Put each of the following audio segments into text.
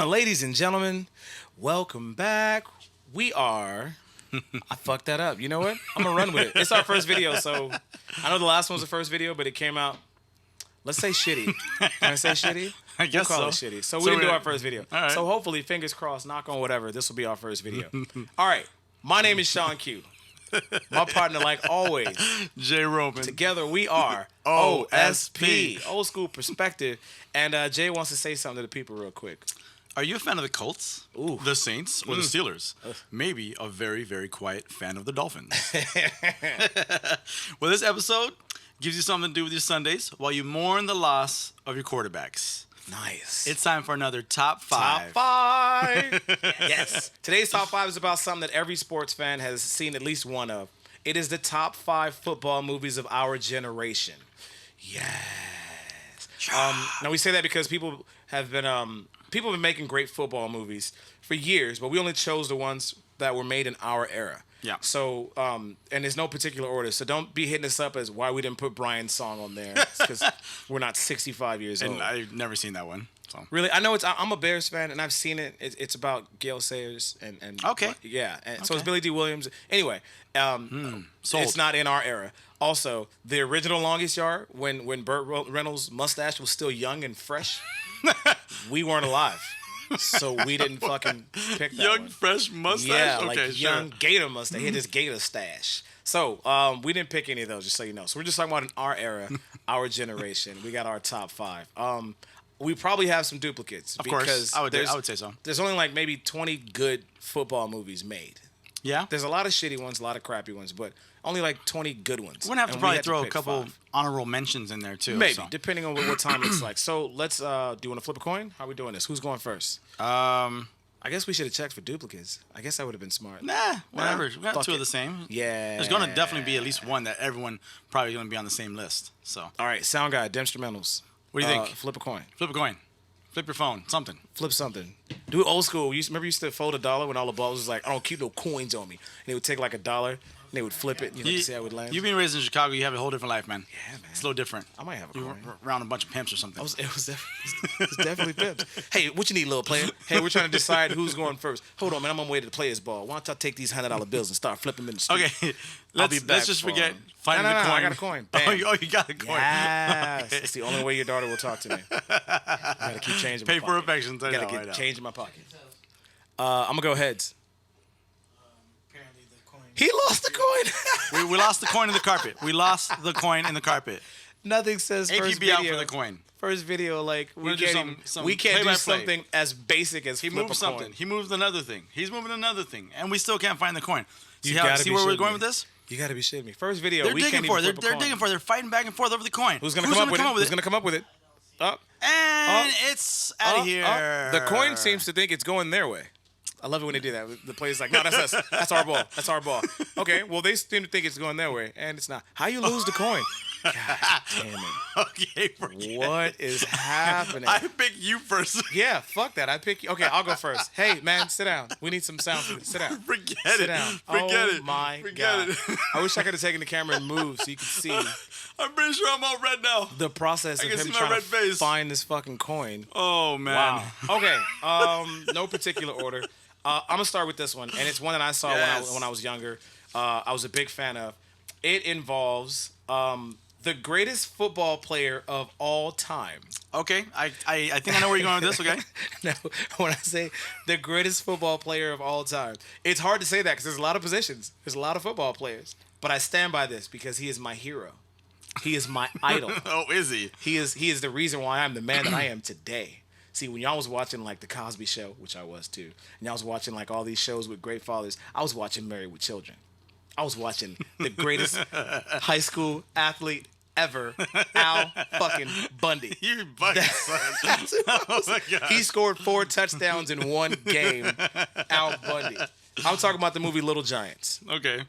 Ladies and gentlemen, welcome back. We are. I fucked that up. You know what? I'm gonna run with it. It's our first video, so I know the last one was the first video, but it came out. Let's say shitty. Can I say shitty? I guess we'll call so. it shitty. So we didn't do we're- our first video. All right. So hopefully, fingers crossed, knock on whatever, this will be our first video. All right. My name is Sean Q. My partner, like always, Jay Roman. together we are OSP, Old School Perspective. And Jay wants to say something to the people real quick. Are you a fan of the Colts, Ooh. the Saints, or the Steelers? Maybe a very, very quiet fan of the Dolphins. Well, this episode gives you something to do with your Sundays while you mourn the loss of your quarterbacks. Nice. It's time for another Top 5. Top 5. Yes. Today's Top 5 is about something that every sports fan has seen at least one of. It is the top 5 football movies of our generation. Yes. Now we say that because people have been making great football movies for years, but we only chose the ones that were made in our era. Yeah. So, and there's no particular order. So don't be hitting us up as why we didn't put Brian's song on there because we're not 65 years old. And I've never seen that one. So. Really, I know I'm a Bears fan, and I've seen it. It's about Gale Sayers and Okay. yeah. And So it's Okay. Billy D. Williams. Anyway, Sold. it's not in our era. Also, the original Longest Yard, when Burt Reynolds' mustache was still young and fresh, we weren't alive, so we didn't fucking pick that Young, one. fresh mustache? Yeah, okay, like sure. young Gator mustache. He had his Gator stash. So we didn't pick any of those, just so you know. So we're just talking about in our era, our generation. We got our top 5. We probably have some duplicates. Of course, because I would say so. There's only like maybe 20 good football movies made. Yeah? There's a lot of shitty ones, a lot of crappy ones, but only like 20 good ones. We're going to have to And we probably had throw a pick couple 5. honorable mentions in there, too. Maybe, so. depending on what time it's like. So let's, do you want to flip a coin? How are we doing this? Who's going first? I guess we should have checked for duplicates. I guess that would have been smart. Nah, whatever. We got Fuck 2 of it. the same. Yeah. There's going to definitely be at least one that everyone probably going to be on the same list. So, All right, sound guy, instrumentals. What do you think? Flip a coin. flip a coin. Flip your phone. Something. Flip something. Do it old school. Remember you used to fold $1 when all the balls was like, I don't keep no coins on me. And they would take like $1 and they would flip it. You know, to see how it would land. You've been raised in Chicago. You have a whole different life, man. Yeah, man. It's a little different. I might have a You coin. were around a bunch of pimps or something. It was definitely pimped. Hey, what you need, little player? Hey, we're trying to decide who's going first. Hold on, man. I'm on my way to the players' ball. Why don't y'all take these $100 bills and start flipping them in the street? Okay, I'll be let's back just for- forget finding No, the coin. I got a coin. Oh, Bam. you got a coin. Yes. Okay. It's the only way your daughter will talk to me. I gotta keep changing my Pay for pocket. affection. Tell you Gotta that get right now. change in my pocket. I'm gonna go heads. Apparently the coin. He lost the coin. We lost the coin in the carpet. We lost the coin in the carpet. Nothing says first APB video. out for the coin. First video, like we gonna do can't, some we can't do play-by-play. something as basic as He flip moved a something. coin. He moved another thing. He's moving another thing, and we still can't find the coin. See, You gotta see be where we're shitting going me. with this? You gotta be shitting me. First video, They're we digging can't for it. even They're, flip a they're coin. digging for it. They're fighting back and forth over the coin. Who's gonna come up with it? Who's gonna come up with it? Up. And it's out of here. The coin seems to think it's going their way. I love it when they do that. The player's like, no, that's us. That's our ball. That's our ball. Okay, well, they seem to think it's going their way, and it's not. How you lose the coin? God damn it. Okay, forget What is happening? I pick you first. Yeah, fuck that. I pick you. Okay, I'll go first. Hey, man, sit down. We need some sound for this. Sit down. Forget Sit it. down. Forget oh it. my Forget God. it. I wish I could have taken the camera and moved so you could see I'm pretty sure I'm all red now. the process I of can him see my trying to red face. find this fucking coin. Oh man. Wow. Okay. No particular order. I'm gonna start with this one, and it's one that I saw Yes. when I was younger. I was a big fan of. It involves the greatest football player of all time. Okay, I think I know where you're going with this. Okay. No, when I say the greatest football player of all time, it's hard to say that because there's a lot of positions. There's a lot of football players, but I stand by this because he is my hero. He is my idol. Oh, is he? He is the reason why I'm the man that I am today. See, when y'all was watching like the Cosby Show, which I was too, and y'all was watching like all these shows with great fathers, I was watching Married with Children. I was watching the greatest high school athlete ever, Al fucking Bundy. You buddy, son. Oh my God. He scored 4 touchdowns in one game. Al Bundy. I'm talking about the movie Little Giants. Okay.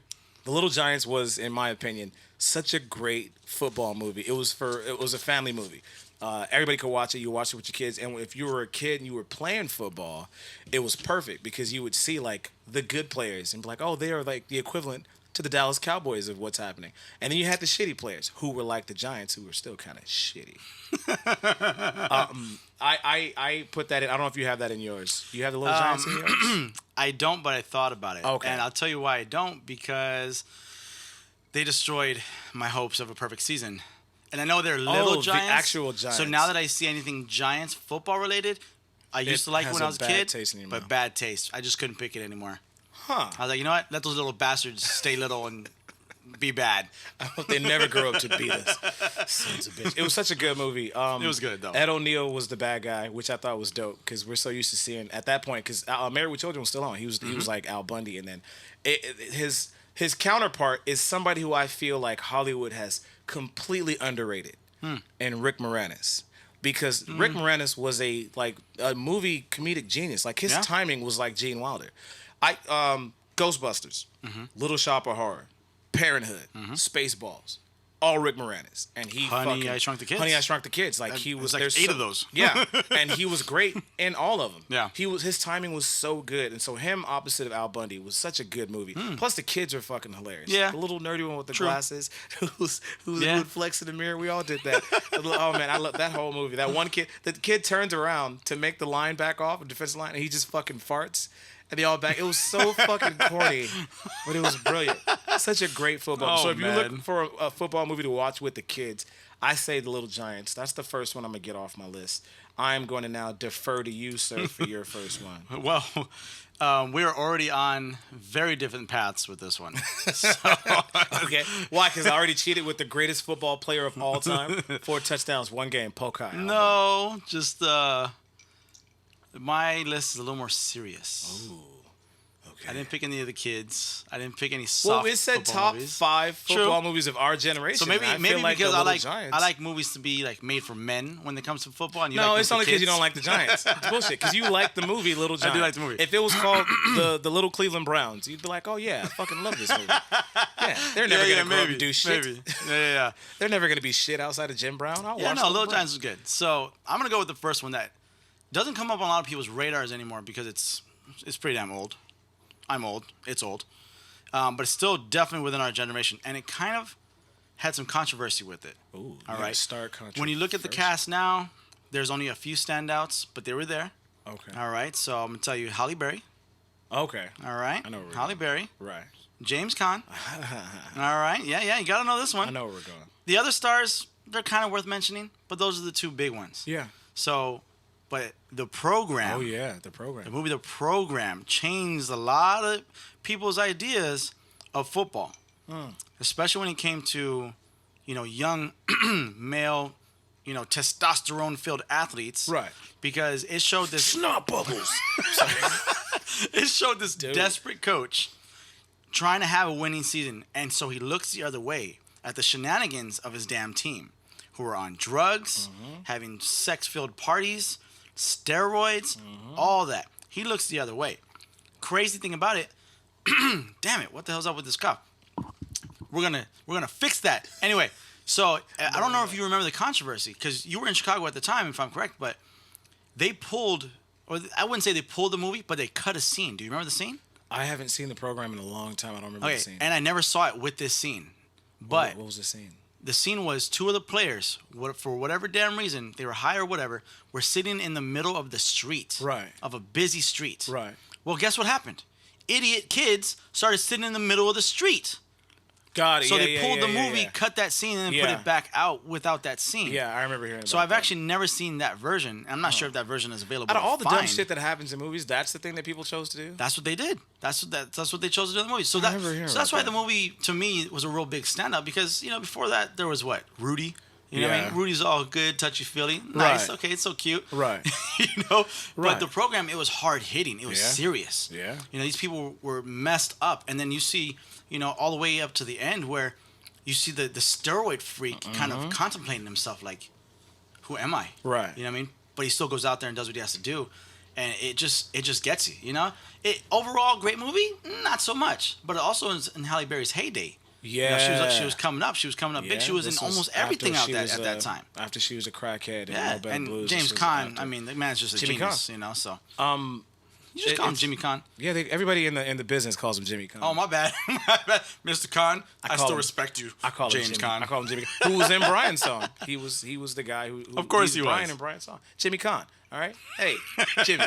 The Little Giants was, in my opinion, such a great football movie. It was a family movie. Everybody could watch it. You watch it with your kids, and if you were a kid and you were playing football, it was perfect because you would see like the good players and be like, oh, they are like the equivalent to the Dallas Cowboys of what's happening. And then you had the shitty players who were like the Giants, who were still kind of shitty. I put that in. I don't know if you have that in yours. You have the Little Giants in yours? I don't, but I thought about it. Okay. And I'll tell you why I don't, because they destroyed my hopes of a perfect season. And I know they're little the Giants. actual Giants. So now that I see anything Giants football related, I used to like has when a I was a bad kid, taste in your but mouth. bad taste. I just couldn't pick it anymore. Huh. I was like, you know what? Let those little bastards stay little and be bad. I hope they never grow up to beat us. Sons of bitch. It was such a good movie. It was good, though. Ed O'Neill was the bad guy, which I thought was dope because we're so used to seeing at that point. Because Married with Children was still on. He was like Al Bundy, and then his counterpart is somebody who I feel like Hollywood has completely underrated, and Rick Moranis. Because Rick Moranis was a movie comedic genius. Like his Yeah. timing was like Gene Wilder. Ghostbusters, Little Shop of Horror, Parenthood, Spaceballs, all Rick Moranis, and he Honey, I Shrunk the Kids. Honey, I Shrunk the Kids. Like he was like there's 8 of those. Yeah, and he was great in all of them. Yeah. His timing was so good, and so him opposite of Al Bundy was such a good movie. Plus the kids are fucking hilarious. Yeah. The little nerdy one with the True. glasses who Yeah. would flex in the mirror. We all did that. Oh man, I love that whole movie. That one kid, the kid turns around to make the line back off, a defensive line, and he just fucking farts. And they all back. It was so fucking corny, but it was brilliant. Such a great football. Oh, So if you're man. looking for a football movie to watch with the kids, I say The Little Giants. That's the first one I'm gonna get off my list. I'm going to now defer to you, sir, for your first one. Well, we're already on very different paths with this one. So, Okay. Why? Because I already cheated with the greatest football player of all time. 4 touchdowns, 1 game. Pokai. no, just my list is a little more serious. Ooh. Okay. I didn't pick any of the kids. I didn't pick any Well, soft it said football top movies. 5 football True. movies of our generation. So maybe and I maybe feel like because The I Little like Giants. I like movies to be like made for men when it comes to football. And you No, like it's them for only because you kids. don't like the Giants. It's bullshit. Because you like the movie Little Giants. do like the movie. If it was called the Little Cleveland Browns, you'd be like, oh yeah, I fucking love this movie. Yeah, they're never gonna grow up and do shit. Maybe. Yeah. They're never gonna be shit outside of Jim Brown. I'll Yeah, watch no, Little Little Browns. Giants was good. So I'm gonna go with the first one that doesn't come up on a lot of people's radars anymore because it's pretty damn old. I'm old. It's old. But it's still definitely within our generation, and it kind of had some controversy with it. Ooh, All yeah, right. Start country. When you look at the first. cast now, there's only a few standouts, but they were there. Okay. All right, so I'm gonna tell you Halle Berry. Okay. All right, I know where we're Halle going. Berry, Right. James Caan. All right, yeah, you gotta know this one. I know where we're going. The other stars, they're kind of worth mentioning, but those are the 2 big ones. Yeah. So, but the program, Oh yeah, the the program. movie The Program changed a lot of people's ideas of football, especially when it came to, young male, testosterone-filled athletes. Right. Because it showed this Snot bubbles. it showed this desperate coach trying to have a winning season, and so he looks the other way at the shenanigans of his damn team, who are on drugs, having sex-filled parties, steroids, all that. He looks the other way. Crazy thing about it, damn it, what the hell's up with this cop? We're gonna fix that. Anyway, so I don't know if you remember the controversy because you were in Chicago at the time, if I'm correct, but they pulled, or I wouldn't say they pulled the movie, but they cut a scene. Do you remember the scene? I haven't seen the program in a long time. I don't remember Okay, the scene. and I never saw it with this scene, but what was the scene? the scene was 2 of the players, for whatever damn reason, they were high or whatever, were sitting in the middle of the street. Right. Of a busy street. Right. Well, guess what happened? Idiot kids started sitting in the middle of the street. Got it. So yeah, they yeah, pulled yeah, the yeah, movie, yeah. cut that scene, and then put Yeah. it back out without that scene. Yeah, I remember hearing. So about I've that. actually never seen that version. I'm not sure if that version is available. Out of to all the dumb find. shit that happens in movies, that's the thing that people chose to do. That's what they did. That's what they chose to do in the movie. So I remember hearing that's about why that. the movie to me was a real big standout because before that there was what Rudy. You know what I Yeah. mean? Rudy's all good, touchy feely, nice. Right. Okay, it's so cute. Right. But Right. the program it was hard hitting. It was Yeah. serious. Yeah. These people were messed up, and then you see all the way up to the end where you see the steroid freak kind of contemplating himself like, who am I? Right. You know what I mean? But he still goes out there and does what he has to do, and it just gets you. It overall great movie, not so much, but it also is in Halle Berry's heyday. Yeah. She was coming up. She was coming up big. She was in this almost after everything out she that was, at that time. After she was a crackhead. Yeah, All Bad and Blues, James she was Caan. after. I mean, the man's just a Jimmy genius. Caan. So You just call him Jimmy Kahn. Yeah, everybody in the business calls him Jimmy Kahn. Oh, my bad. My bad. Mr. Kahn, I call still him- respect you. I call James him Jimmy. Kahn. I call him Jimmy, who was in Brian's song. He was the guy who Of course he's he Brian was. in Brian's song. Jimmy Kahn. All right, hey Jimmy,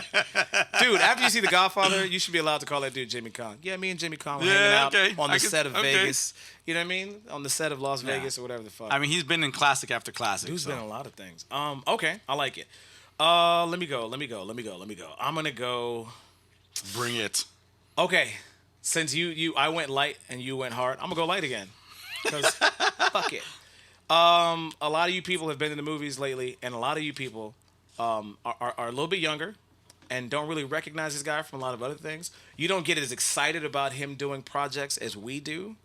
dude. After you see The Godfather, you should be allowed to call that dude Jimmy Kahn. Yeah, me and Jimmy Kahn were Yeah, hanging out okay. on the I can- set of okay. Vegas. You know what I mean? On the set of Las Vegas or whatever the fuck. I mean, he's been in classic after classic. Dude's so. been in a lot of things. Okay, I like it. Let me go. I'm gonna go. Bring it. Okay, since I went light and you went hard, I'm gonna go light again. Cause fuck it. A lot of you people have been in the movies lately, and a lot of you people are a little bit younger and don't really recognize this guy from a lot of other things. You don't get as excited about him doing projects as we do,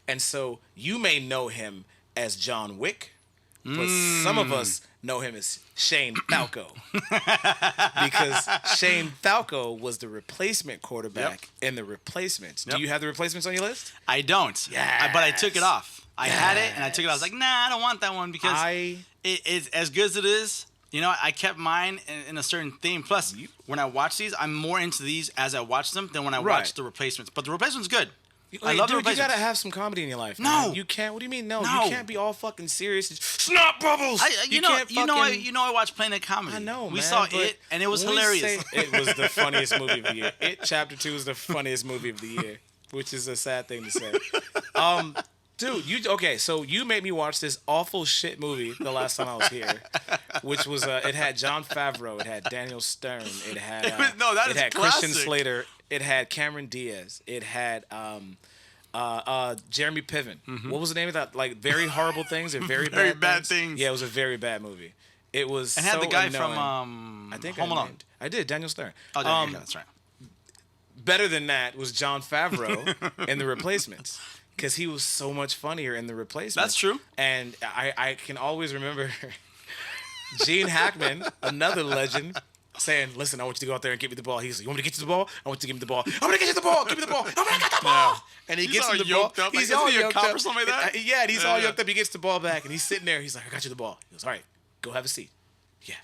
and so you may know him as John Wick, but some of us know him as Shane Falco because Shane Falco was the replacement quarterback in The Replacements. Yep. Do you have The Replacements on your list? I don't. Yes. But I took it off. I had it, and I took it off. I was like, nah, I don't want that one because I it's as good as it is. You know, I kept mine in a certain theme. Plus, when I watch these, I'm more into these as I watch them than when I Right. watch The Replacements. But The Replacement's good. I Like, love The dude, you Replacements. gotta have some comedy in your life. No. man. You can't. What do you mean? No, No. you can't be all fucking serious. Snot bubbles. You know, I watch Planet Comedy. I know, We man, saw but it, and it was when we hilarious. say it was the funniest movie of the year. It Chapter 2 is the funniest movie of the year, which is a sad thing to say. Dude, okay? So you made me watch this awful shit movie the last time I was here, which was it had Jon Favreau, it had Daniel Stern, it had that is Christian classic. Slater, it had Cameron Diaz, it had Jeremy Piven. What was the name of that? Like Very Horrible Things or Very Bad Things. Yeah, it was a very bad movie. It was And had so the guy annoying. from I think Home I Alone. named- I did Daniel Stern. Oh, yeah, that's right. Better than that was Jon Favreau in The Replacements because he was so much funnier in The Replacements. That's true. And I can always remember Gene Hackman, another legend, saying, "Listen, I want you to go out there and get me the ball." He's like, "You want me to get you the ball? I want you to give me the ball. I'm gonna get you the ball. Give me the ball. I'm gonna get the ball." Yeah. And he He's gets all him the yoked ball. up. Like, He's isn't all he a yoked cop up. or something like that? Yeah, and he's all Yeah. yoked up. He gets the ball back and he's sitting there. He's like, "I got you the ball." He goes, "All right, go have a seat." Yeah,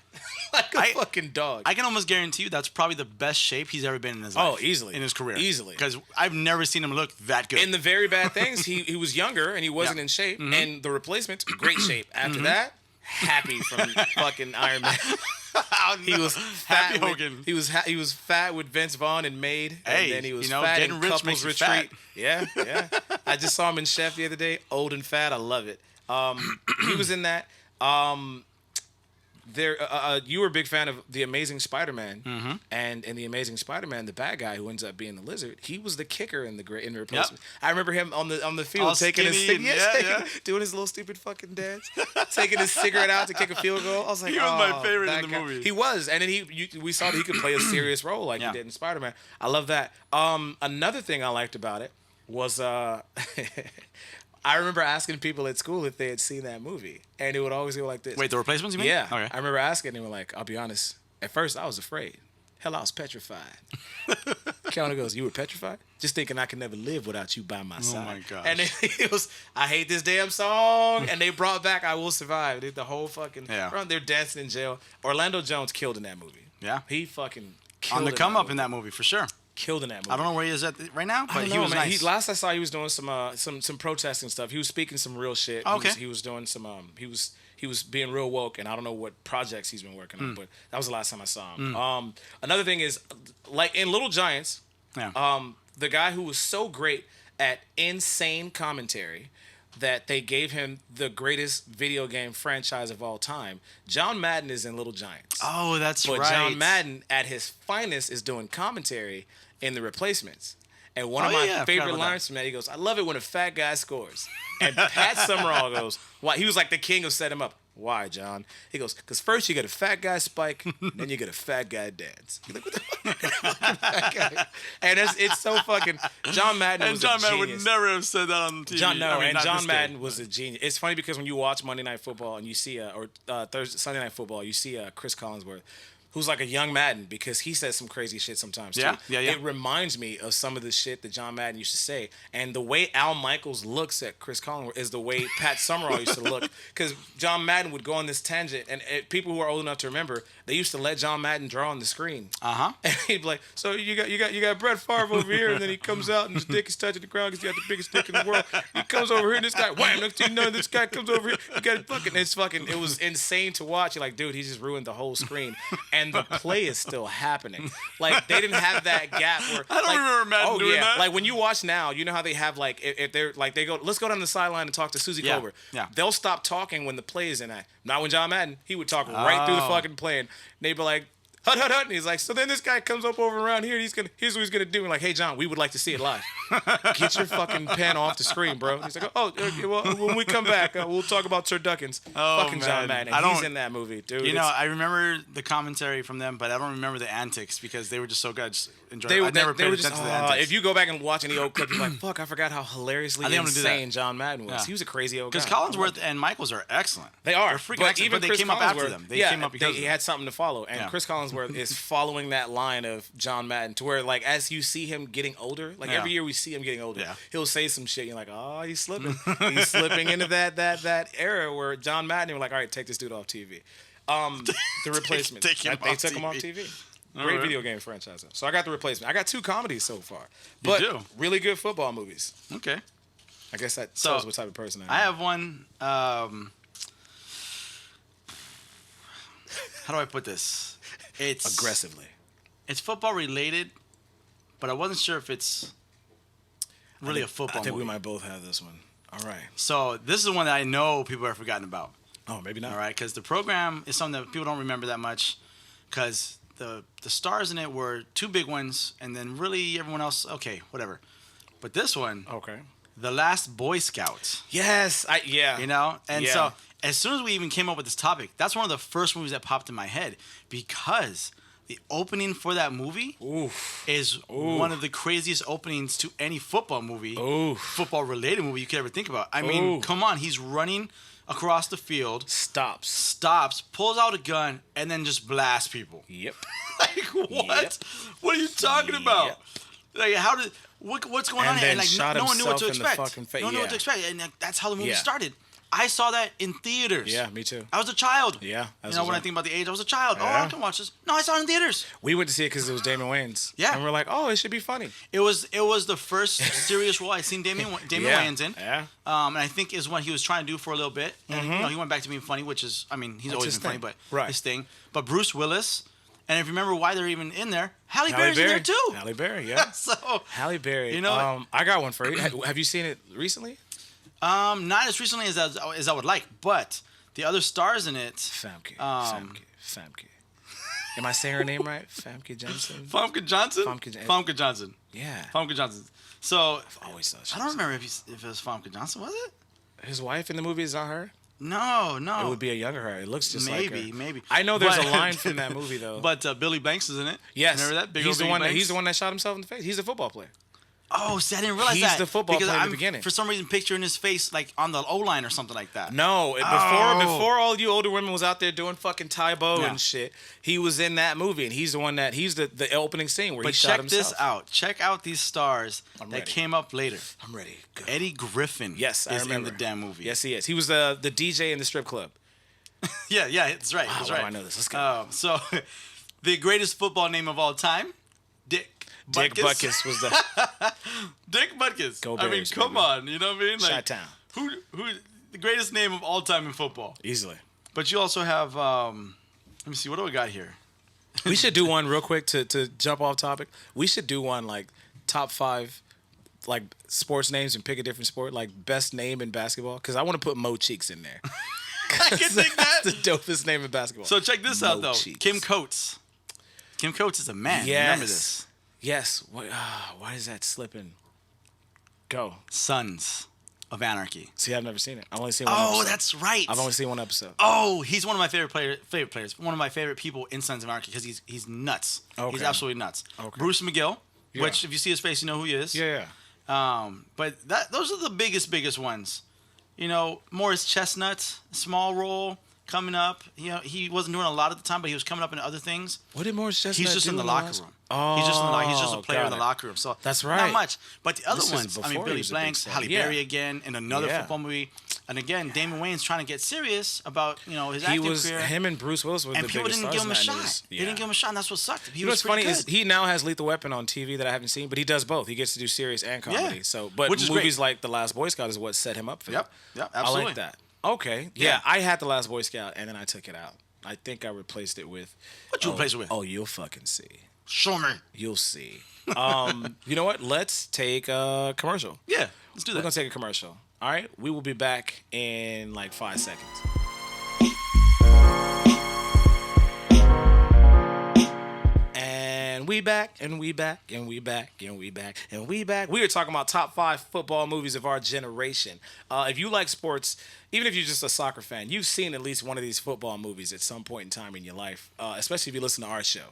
like a fucking dog. I can almost guarantee you that's probably the best shape he's ever been in his life. Oh, easily. In his career. Easily. Because I've never seen him look that good. In The Very Bad Things, he was younger and he wasn't Yeah. in shape. And The Replacements, great shape. After that, Happy from fucking Iron Man. He was fat. Happy with, Hogan. he was fat with Vince Vaughn and Maid. Hey, and then he was you know, fat getting in rich Couples makes you Retreat. fat. Yeah. I just saw him in Chef the other day. Old and fat. I love it. He was in that. You were a big fan of The Amazing Spider-Man, and in The Amazing Spider-Man, the bad guy who ends up being the Lizard, he was the kicker in the Replacement. I remember him on the field All taking his skinny and- doing his little stupid fucking dance, taking his cigarette out to kick a field goal. I was like, He was my "Oh, favorite that in the guy." movie. He was, and then we saw that he could play a serious role like Yeah. he did in Spider-Man. I love that. Another thing I liked about it was I remember asking people at school if they had seen that movie, and it would always go like this. Wait, The Replacements, you mean? Yeah. Okay. I remember asking, and they were like, "I'll be honest. At first, I was afraid. Hell, I was petrified." Keanu goes, "You were petrified? Just thinking I could never live without you by my side." my gosh. And then it was, "I hate this damn song," and they brought back "I Will Survive." They did the whole fucking run. They're dancing in jail. Orlando Jones killed in that movie. Yeah. He fucking killed On the in come that up movie. in that movie, for sure. Killed in that movie. I don't know where he is at right now, but I don't he know, was man. nice. Last I saw, he was doing some protesting stuff. He was speaking some real shit. Oh, okay. He was doing some he was being real woke, and I don't know what projects he's been working on, but that was the last time I saw him. Another thing is, like in Little Giants, Yeah. the guy who was so great at insane commentary that they gave him the greatest video game franchise of all time. John Madden is in Little Giants. Oh, that's But right. John Madden, at his finest, is doing commentary in The Replacements. And one of Oh, my yeah, I forgot favorite about lines from that, he goes, "I love it when a fat guy scores." And Pat Summerall goes, "Why?" He was like the king of set him up. "Why, John?" He goes, "Because first you get a fat guy spike, then you get a fat guy dance." You're like, "What the fuck?" Fat guy. And it's so fucking... John Madden And was John a Madden genius. would never have said that on TV. John Not Madden this was a genius. It's funny because when you watch Monday Night Football and you see Sunday Night Football, you see Chris Collinsworth. who's like a young Madden, because he says some crazy shit sometimes too. Yeah. It reminds me of some of the shit that John Madden used to say. And the way Al Michaels looks at Chris Collinsworth is the way Pat Summerall used to look. Because John Madden would go on this tangent, and people who are old enough to remember, they used to let John Madden draw on the screen. Uh-huh. And he'd be like, so you got Brett Favre over here, and then he comes out and his dick is touching the ground because he got the biggest dick in the world. He comes over here, and this guy, wham, next thing you know, this guy comes over here. You got it was insane to watch. You're like, dude, he just ruined the whole screen. And the play is still happening. Like, they didn't have that gap where I don't remember Madden doing that. Like when you watch now, you know how they have like if they're like they go, let's go down the sideline and talk to Susie Colbert. Yeah. They'll stop talking when the play is in act. Not when John Madden. He would talk right through the fucking play, and they'd be like, hut, hut, hut. And he's like, so then this guy comes up over around here, and here's what he's gonna do. And like, hey John, we would like to see it live. Get your fucking pen off the screen, bro. And he's like, oh, okay, well, when we come back, we'll talk about turduckens. Fucking man. John Madden. And he's in that movie, dude. You know, I remember the commentary from them, but I don't remember the antics because they were just so good. I just enjoyed They it. were, I never they paid were attention just, to the antics. if you go back and watch any old clip, you're like, fuck, I forgot how hilariously I think I'm gonna do that. insane John Madden was. Yeah. He was a crazy old guy. Because Collinsworth and Michaels are excellent. They are. They're freaking But excellent, even but they Chris came up after Collinsworth, them. They came up because he of them. had something to follow. And Yeah. Chris Collinsworth is following that line of John Madden to where, like, as you see him getting older, like Yeah. every year we see him getting older, Yeah. he'll say some shit. You're like, oh, he's slipping. He's slipping into that era where John Madden, you're like, all right, take this dude off TV. The Replacement. take him They off took him off TV. TV. All Great right. video game franchise. So I got The Replacement. I got 2 comedies so far. But do? really good football movies. Okay. I guess that So, tells what type of person I am. I have one. How do I put this? It's aggressively. It's football related, but I wasn't sure if it's really a football I think movie. we might both have this one. All right. So this is one that I know people have forgotten about. Oh, maybe not. All right, because the program is something that people don't remember that much, because the stars in it were 2 big ones, and then really everyone else, okay, whatever. But this one, Okay. The Last Boy Scout, Yes. you know? And Yeah. so as soon as we even came up with this topic, that's one of the first movies that popped in my head, because the opening for that movie Oof. is one of the craziest openings to any football movie, Oof. football-related movie you could ever think about. I mean, Oof. come on, he's running across the field, Stops. stops, pulls out a gun, and then just blasts people. Yep. Like, what? Yep. What are you talking about? Like, how did what's going And on here? then And like, shot no one knew what to himself in the expect. fucking face. No one knew what Yeah. to expect, and like, that's how the movie Yeah. started. I saw that in theaters. Yeah, me too. I was a child. Yeah. You know, when I think about the age, I was a child. Oh, Yeah. I can watch this. No, I saw it in theaters. We went to see it because it was Damon Wayans. Yeah. And we're like, oh, it should be funny. It was the first serious role I'd seen Damon Yeah. Wayans in. Yeah. And I think is what he was trying to do for a little bit. And you know, he went back to being funny, which is, I mean, he's That's always his been funny, thing. but Right. his thing. But Bruce Willis, and if you remember why they're even in there, Halle Halle Berry's in there Berry. too. Halle Berry, yeah. So, Halle Berry. You know- I got one for you. Have you seen it recently? not as recently as I would like, but the other stars in it, Famke. Um, Famke. Am I saying her name right? Famke Jensen? Famke Johnson. Famke- Famke Johnson. Yeah. Famke Johnson. So I've always thought she I don't was- remember if it was Famke Johnson. Was it? His wife in the movie is not her? No. It would be a younger her. It looks just like her. Maybe. I know there's But- a line from that movie though. But Billy Banks is in it. yes, Remember that? Big he's old the Billy one. Banks? He's the one that shot himself in the face. He's a football player. Oh, see, I didn't realize He's that. the football because player in the I'm, beginning. For some reason, picturing his face like on the O-line or something like that. No, before all you older women was out there doing fucking Tybo Yeah. and shit, he was in that movie, and he's the opening scene where But he shot check himself. this out. Check out these stars I'm that ready. came up later. I'm ready. Go. Eddie Griffin Yes, I is remember. in the damn movie. Yes, he is. He was the DJ in the strip club. Yeah, that's right. Wow, That's why do right. I know this? Let's go. So, the greatest football name of all time, Dick Dick Butkus was the Dick Butkus. Go I mean, Bears, come baby. on. You know what I mean? Like, Chi-town. who the greatest name of all time in football? Easily. But you also have, let me see, what do we got here? We should do one real quick to jump off topic. We should do one like top 5 like sports names and pick a different sport, like best name in basketball. Because I want to put Mo Cheeks in there. I can think that. That's the dopest name in basketball. So check this out, Mo though. Cheeks. Kim Coates. Kim Coates is a man. Yes. Remember this. Yes. Why is that slipping? Go. Sons of Anarchy. See, I've never seen it. I've only seen one Oh, episode. that's right. I've only seen one episode. Oh, he's one of my favorite players. One of my favorite people in Sons of Anarchy because he's nuts. Okay. He's absolutely nuts. Okay. Bruce McGill, Yeah. which if you see his face, you know who he is. Yeah. But those are the biggest ones. You know, Morris Chestnut, small role, coming up. He wasn't doing a lot at the time, but he was coming up in other things. What did Morris Chestnut He's just do in the last- locker room. Oh, He's just a player in got the it. locker room. So That's right. Not much. But the other This is ones, I mean, before he Billy was a big Blanks, star. Halle Yeah. Berry again in another Yeah. football movie. And again, Damon Wayans trying to get serious about his He acting was career. him and Bruce Willis were And the people biggest didn't give him a stars shot. in that news. They didn't give him a shot, and that's what sucked. He You know was what's funny pretty is good. he now has Lethal Weapon on TV that I haven't seen, but he does both. He gets to do serious and comedy. Yeah. So, but Which is movies great. like The Last Boy Scout is what set him up for Yep. that. Yep, I absolutely. like that. Okay. Yeah, Yeah. I had The Last Boy Scout and then I took it out. I think I replaced it with. What you replace it with? Oh, you'll fucking see. Show me. You'll see. You know what? Let's take a commercial. Yeah, let's do We're that. gonna take a commercial. All right. We will be back in like 5 seconds. And we back, and we back, and we back, and we back, and we back. We are talking about top 5 football movies of our generation. If you like sports, even if you're just a soccer fan, you've seen at least one of these football movies at some point in time in your life, especially if you listen to our show.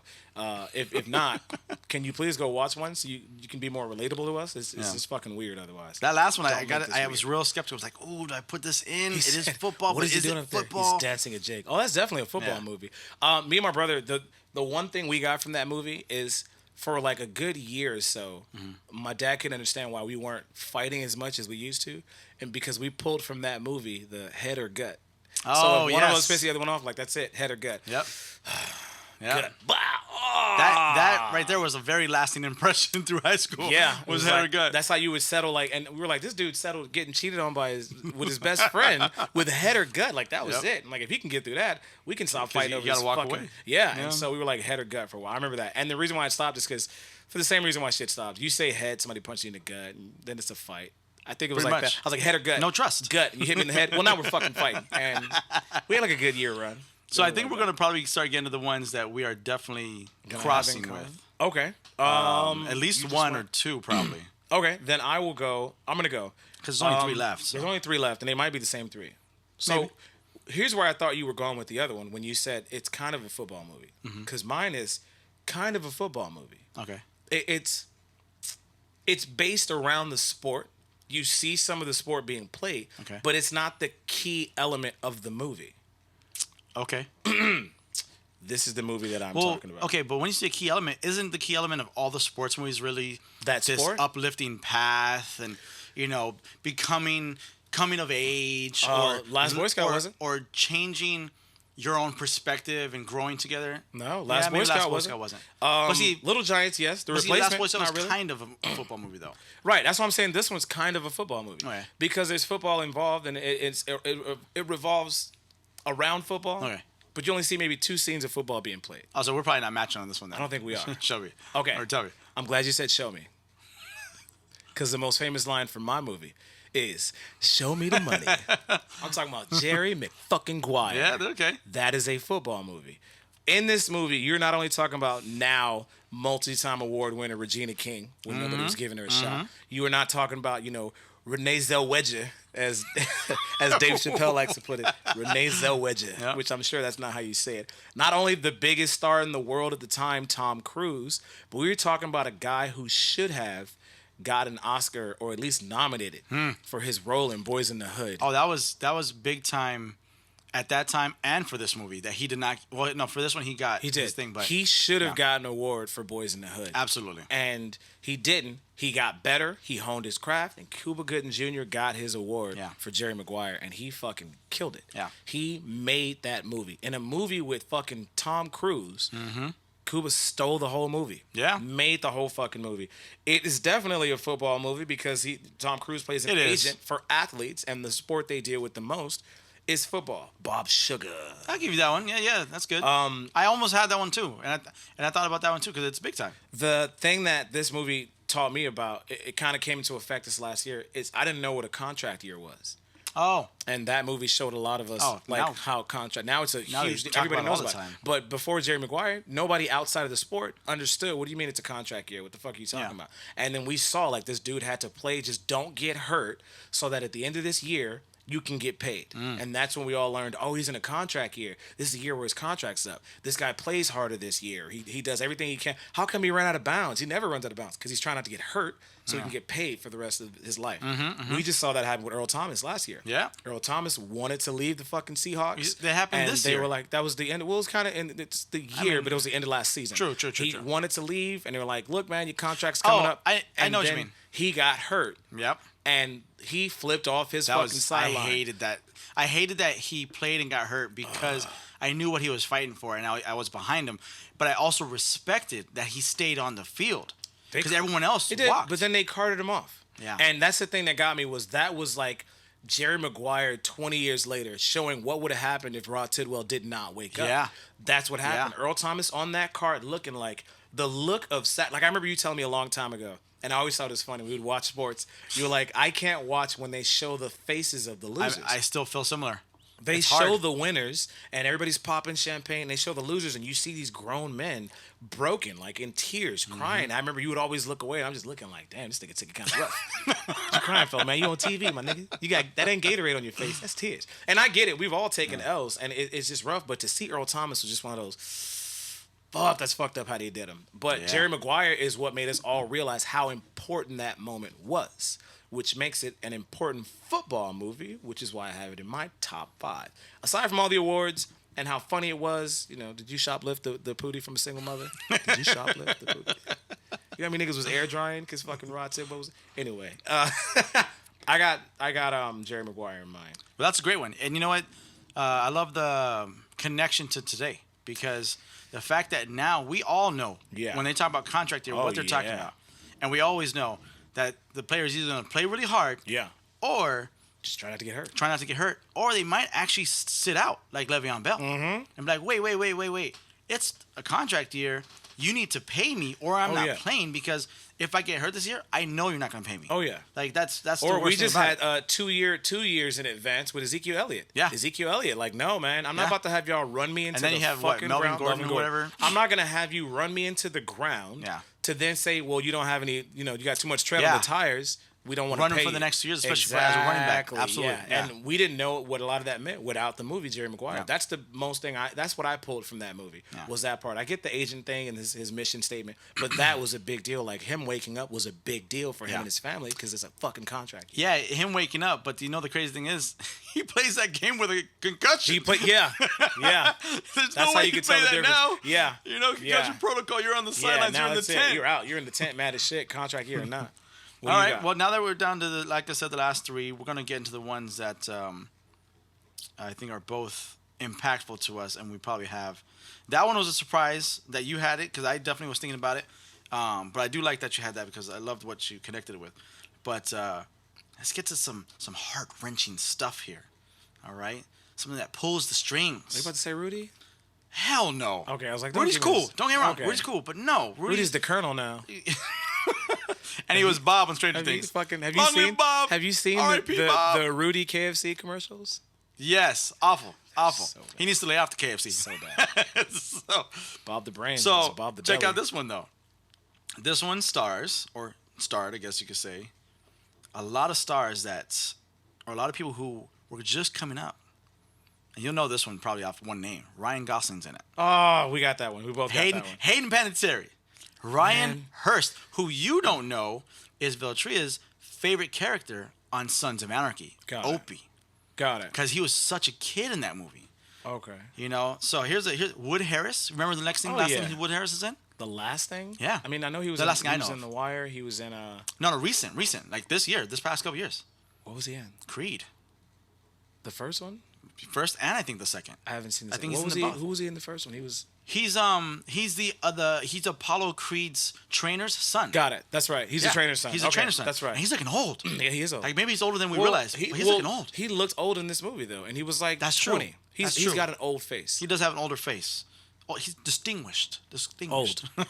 If not, can you please go watch one so you can be more relatable to us? It's just fucking weird otherwise. That last one, I Don't got make it. this I was weird. real skeptical. I was like, "Oh, do I put this in? He It is said, football, What but is he is doing it up there? football?" He's dancing a jig. Oh, that's definitely a football Yeah. movie. Me and my brother, the one thing we got from that movie is for like a good year or so, my dad couldn't understand why we weren't fighting as much as we used to, and because we pulled from that movie the head or gut. Oh, So if one of yes. us pissed the other one off, like that's it, head or gut. Yep. Yeah. Gut. Bah! Oh! That right there was a very lasting impression through high school. Yeah, it was like, head or gut. That's how you would settle. Like, and we were like, this dude settled getting cheated on with his best friend with head or gut. Like that was Yep. it. And like if he can get through that, we can stop 'Cause fighting you over gotta this walk fucking. away. Yeah, Yeah. and so we were like head or gut for a while. I remember that. And the reason why it stopped is because for the same reason why shit stopped. You say head, somebody punches you in the gut, and then it's a fight. I think it was Pretty like much. that. I was like head or gut. No trust. Gut. You hit me in the head. Well, now we're fucking fighting, and we had like a good year run. So I think we're gonna probably start getting to the ones that we are definitely crossing with. Okay. At least you just one went- or two, probably. Okay, then I will go. I'm gonna go. 'Cause there's only 3 left, so. There's only 3 left, and they might be the same 3. So Maybe. here's where I thought you were going with the other one when you said it's kind of a football movie. Mm-hmm. Because mine is kind of a football movie. Okay. It's based around the sport. You see some of the sport being played, Okay. but it's not the key element of the movie. Okay. This is the movie that I'm Well, talking about. okay, but when you say key element, isn't the key element of all the sports movies really That this sport? uplifting path and becoming coming of age or Last Boy Scout or, wasn't? or changing your own perspective and growing together? No, Last Boy maybe Scout Last Boy wasn't. Scout wasn't. But see, Little Giants, yes. The but see, replacement, Last Boy Scout not was really. kind of a football movie though. Right, that's why I'm saying this one's kind of a football movie. Okay. Because there's football involved and it revolves around football. Okay. But you only see maybe 2 scenes of football being played. Oh, so we're probably not matching on this one then. I don't think we are. Shall we? Okay. Or tell me. I'm glad you said show me. Because the most famous line from my movie is show me the money. I'm talking about Jerry McFucking-Guire. Yeah, okay. That is a football movie. In this movie, you're not only talking about now multi-time award winner Regina King when nobody was giving her a shot. You are not talking about, Renee Zellweger, as as Dave Chappelle likes to put it, Renee Zellweger, Yeah. which I'm sure that's not how you say it. Not only the biggest star in the world at the time, Tom Cruise, but we were talking about a guy who should have got an Oscar or at least nominated for his role in Boys in the Hood. Oh, that was big time at that time and for this movie that he did not. Well, no, for this one he got He did. his thing, but he should have gotten an award for Boys in the Hood. absolutely. And he didn't. He got better. He honed his craft, and Cuba Gooding Jr. got his award Yeah. for Jerry Maguire, and he fucking killed it. Yeah. He made that movie. In a movie with fucking Tom Cruise, Cuba stole the whole movie. Yeah. Made the whole fucking movie. It is definitely a football movie because Tom Cruise plays an It is. agent for athletes, and the sport they deal with the most is football. Bob Sugar. I'll give you that one. Yeah, that's good. I almost had that one too, and I thought about that one too because it's big time. The thing that this movie taught me about, it kind of came into effect this last year, is I didn't know what a contract year was. Oh, And that movie showed a lot of us now- how contract. Now it's a Now they huge. talk Everybody about it all knows the about it. time. But before Jerry Maguire, nobody outside of the sport understood. What do you mean it's a contract year? What the fuck are you talking Yeah. about? And then we saw like this dude had to play. Just don't get hurt, so that at the end of this year, you can get paid. And that's when we all learned, oh, he's in a contract year. This is the year where his contract's up. This guy plays harder this year. He does everything he can. How come he ran out of bounds? He never runs out of bounds because he's trying not to get hurt so he can get paid for the rest of his life. We just saw that happen with Earl Thomas last year. Yeah. Earl Thomas wanted to leave the fucking Seahawks. That happened and this they year. were like, that was the end. Well, it was kind of it's the year, but it was the end of last season. True. He True. wanted to leave, and they were like, look, man, your contract's coming up. I And know what you then mean. He got hurt. Yep. And he flipped off his That fucking was. sideline. I hated that. I hated that he played and got hurt because I knew what he was fighting for, and I was behind him. But I also respected that he stayed on the field because everyone else He did, walked. but then they carted him off. Yeah. And that's the thing that got me was like Jerry Maguire 20 years later showing what would have happened if Rod Tidwell did not wake up. Yeah. That's what happened. Yeah. Earl Thomas on that card looking like the look of like I remember you telling me a long time ago, and I always thought it was funny. We would watch sports. You were like, I can't watch when they show the faces of the losers. I still feel similar. They It's show hard. the winners and everybody's popping champagne. They show the losers and you see these grown men broken, like in tears, crying. I remember you would always look away and I'm just looking like, damn, this nigga took it kind of rough. You crying, fella, man. You on TV, my nigga. You got that ain't Gatorade on your face. That's tears. And I get it. We've all taken L's and it's just rough. But to see Earl Thomas was just one of those, fuck, that's fucked up how they did him. But Yeah. Jerry Maguire is what made us all realize how important that moment was, which makes it an important football movie, which is why I have it in my top 5. Aside from all the awards and how funny it was, did you shoplift the pootie from a single mother? Did you shoplift the pootie? You know how many niggas was air drying because fucking Rod Tidwell was... Anyway, I got Jerry Maguire in mind. Well, that's a great one. And you know what? I love the connection to today because the fact that now we all know when they talk about contract year what they're talking about. And we always know that the player is either going to play really hard or just try not to get hurt. try not to get hurt, or they might actually sit out like Le'Veon Bell and be like, wait. It's a contract year. You need to pay me or I'm not playing because if I get hurt this year, I know you're not going to pay me. Oh, yeah. Like, that's the Or worst we thing just about had it. 2 years in advance with Ezekiel Elliott. Yeah. Ezekiel Elliott, like, no, man, I'm not Yeah. about to have y'all run me into And then the you have, what, fucking Melvin ground. Gordon or whatever? I'm not going to have you run me into the ground to then say, well, you don't have any, you got too much tread on the tires. We don't want to Run him pay for the you. next 2 years, especially as a running back. Absolutely. Yeah. And we didn't know what a lot of that meant without the movie Jerry Maguire. Yeah. That's the most thing that's what I pulled from that movie was that part. I get the agent thing and his mission statement, but that was a big deal. Like him waking up was a big deal for him and his family because it's a fucking contract. Yeah, him waking up, but the crazy thing is he plays that game with a concussion. He played, yeah. There's That's no how way you can play tell the that difference. now. Yeah. Concussion protocol, you're on the sidelines, now you're in the that's it. tent. You're out. You're in the tent, mad as shit. Contract year or not. What All do you right. got? Well, now that we're down to like I said, the last 3, we're gonna get into the ones that I think are both impactful to us, and we probably have. That one was a surprise that you had it because I definitely was thinking about it. But I do like that you had that because I loved what you connected it with. But let's get to some heart-wrenching stuff here. All right, something that pulls the strings. Are you about to say Rudy? Hell no. Okay, I was like, don't Rudy's give me cool. this. Don't get me wrong. Okay. Rudy's cool, but no, Rudy's the colonel now. and he was Bob on Stranger Have you Things. have you Long live seen Bob. Have you seen R.I.P. Bob. the Rudy KFC commercials? Yes, awful. So bad. He needs to lay off the KFC. So bad. so, Bob the brain. so Bob the check belly. out this one though. This one stars, or starred, I guess you could say, a lot of stars or a lot of people who were just coming up. And you'll know this one probably off one name. Ryan Gosling's in it. Oh, we got that one. We both got that one. Hayden Panettiere. Ryan Man. Hurst, who you don't know, is Veltria's favorite character on Sons of Anarchy. Got it. Opie. Got it. Because he was such a kid in that movie. Okay. So here's Wood Harris. Remember the next thing, last thing Wood Harris is in? The last thing? Yeah. I mean, I know he was The last thing I he was know in of. The Wire. He was in No, recent. Like this past couple years. what was he in? Creed. The first one? First and I think the second. I haven't seen this. I think What he's was in he? the both. Who was he in the first one? He was He's Apollo Creed's trainer's son. Got it. That's right. He's Yeah. a trainer's son. He's a Okay, trainer's son. That's right. And he's looking old. Yeah, he is old. Like maybe he's older than we realize. But he's looking old. He looked old in this movie though, and he was like That's true. 20. That's He's true. got an old face. He does have an older face. Oh, he's distinguished. Old. The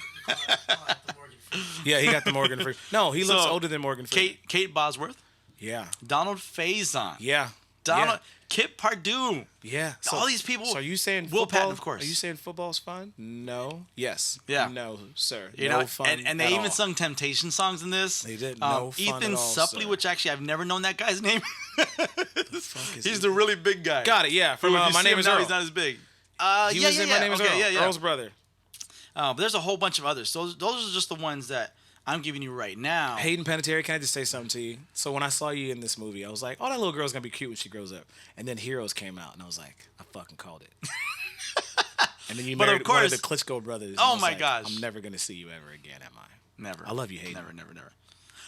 Morgan Freeman. Yeah, he got the Morgan Freeman. No, he looks So, older than Morgan Freeman. Kate Bosworth, Yeah. Donald Faison, Yeah. Donald, Kip Pardue. Yeah. All these people. So are you saying Will football? Patton, of course. Are you saying football's fun? No. Yes. Yeah. No, sir. You no know, fun. and they at even all. sung Temptation songs in this. They did. No fun Ethan at all, Suplee, sir. which actually I've never known that guy's name. fuck is He's he? the really big guy. Got it. Yeah. From Who, if you My see Name him is now, Earl. he's not as big. He was in My Name is okay, Earl. yeah, yeah. Earl's brother. But there's a whole bunch of others. Those are just the ones that I'm giving you right now. Hayden Panettiere, can I just say something to you? So when I saw you in this movie, I was like, oh, that little girl's going to be cute when she grows up. And then Heroes came out, and I was like, I fucking called it. And then you But of married one of course- the Klitschko brothers. and Oh I was my like, gosh. I'm never going to see you ever again, am I? Never. I love you, Hayden. Never.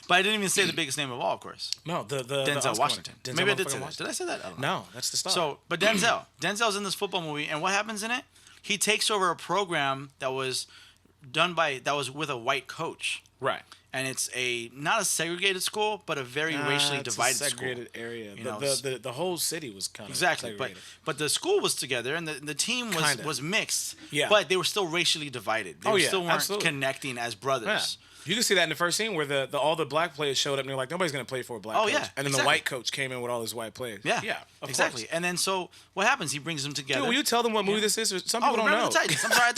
But I didn't even say the biggest name of all, of course. No, the Denzel Oscar Washington. winner. Denzel Maybe I did motherfucking say that. Washington. Did I say that? I don't know. No, that's the star. So, but Denzel's in this football movie, and what happens in it? He takes over a program that was with a white coach, right. and it's not a segregated school, but a very racially It's a divided segregated school. area. You know, The whole city was kind of Exactly, segregated. but the school was together, and the team Kinda. was mixed. Yeah. but they were still racially divided. They Oh, yeah, still weren't absolutely. connecting as Yeah. brothers. You can see that in the first scene where all the black players showed up and they're like, nobody's going to play for a black Oh, coach. yeah, And then the exactly. white coach came in with all his white players. Yeah, of exactly. course. And then so what happens? He brings them together. Dude, will you tell them what movie this is? Some people don't Remember know. the Titans. I'm sorry, I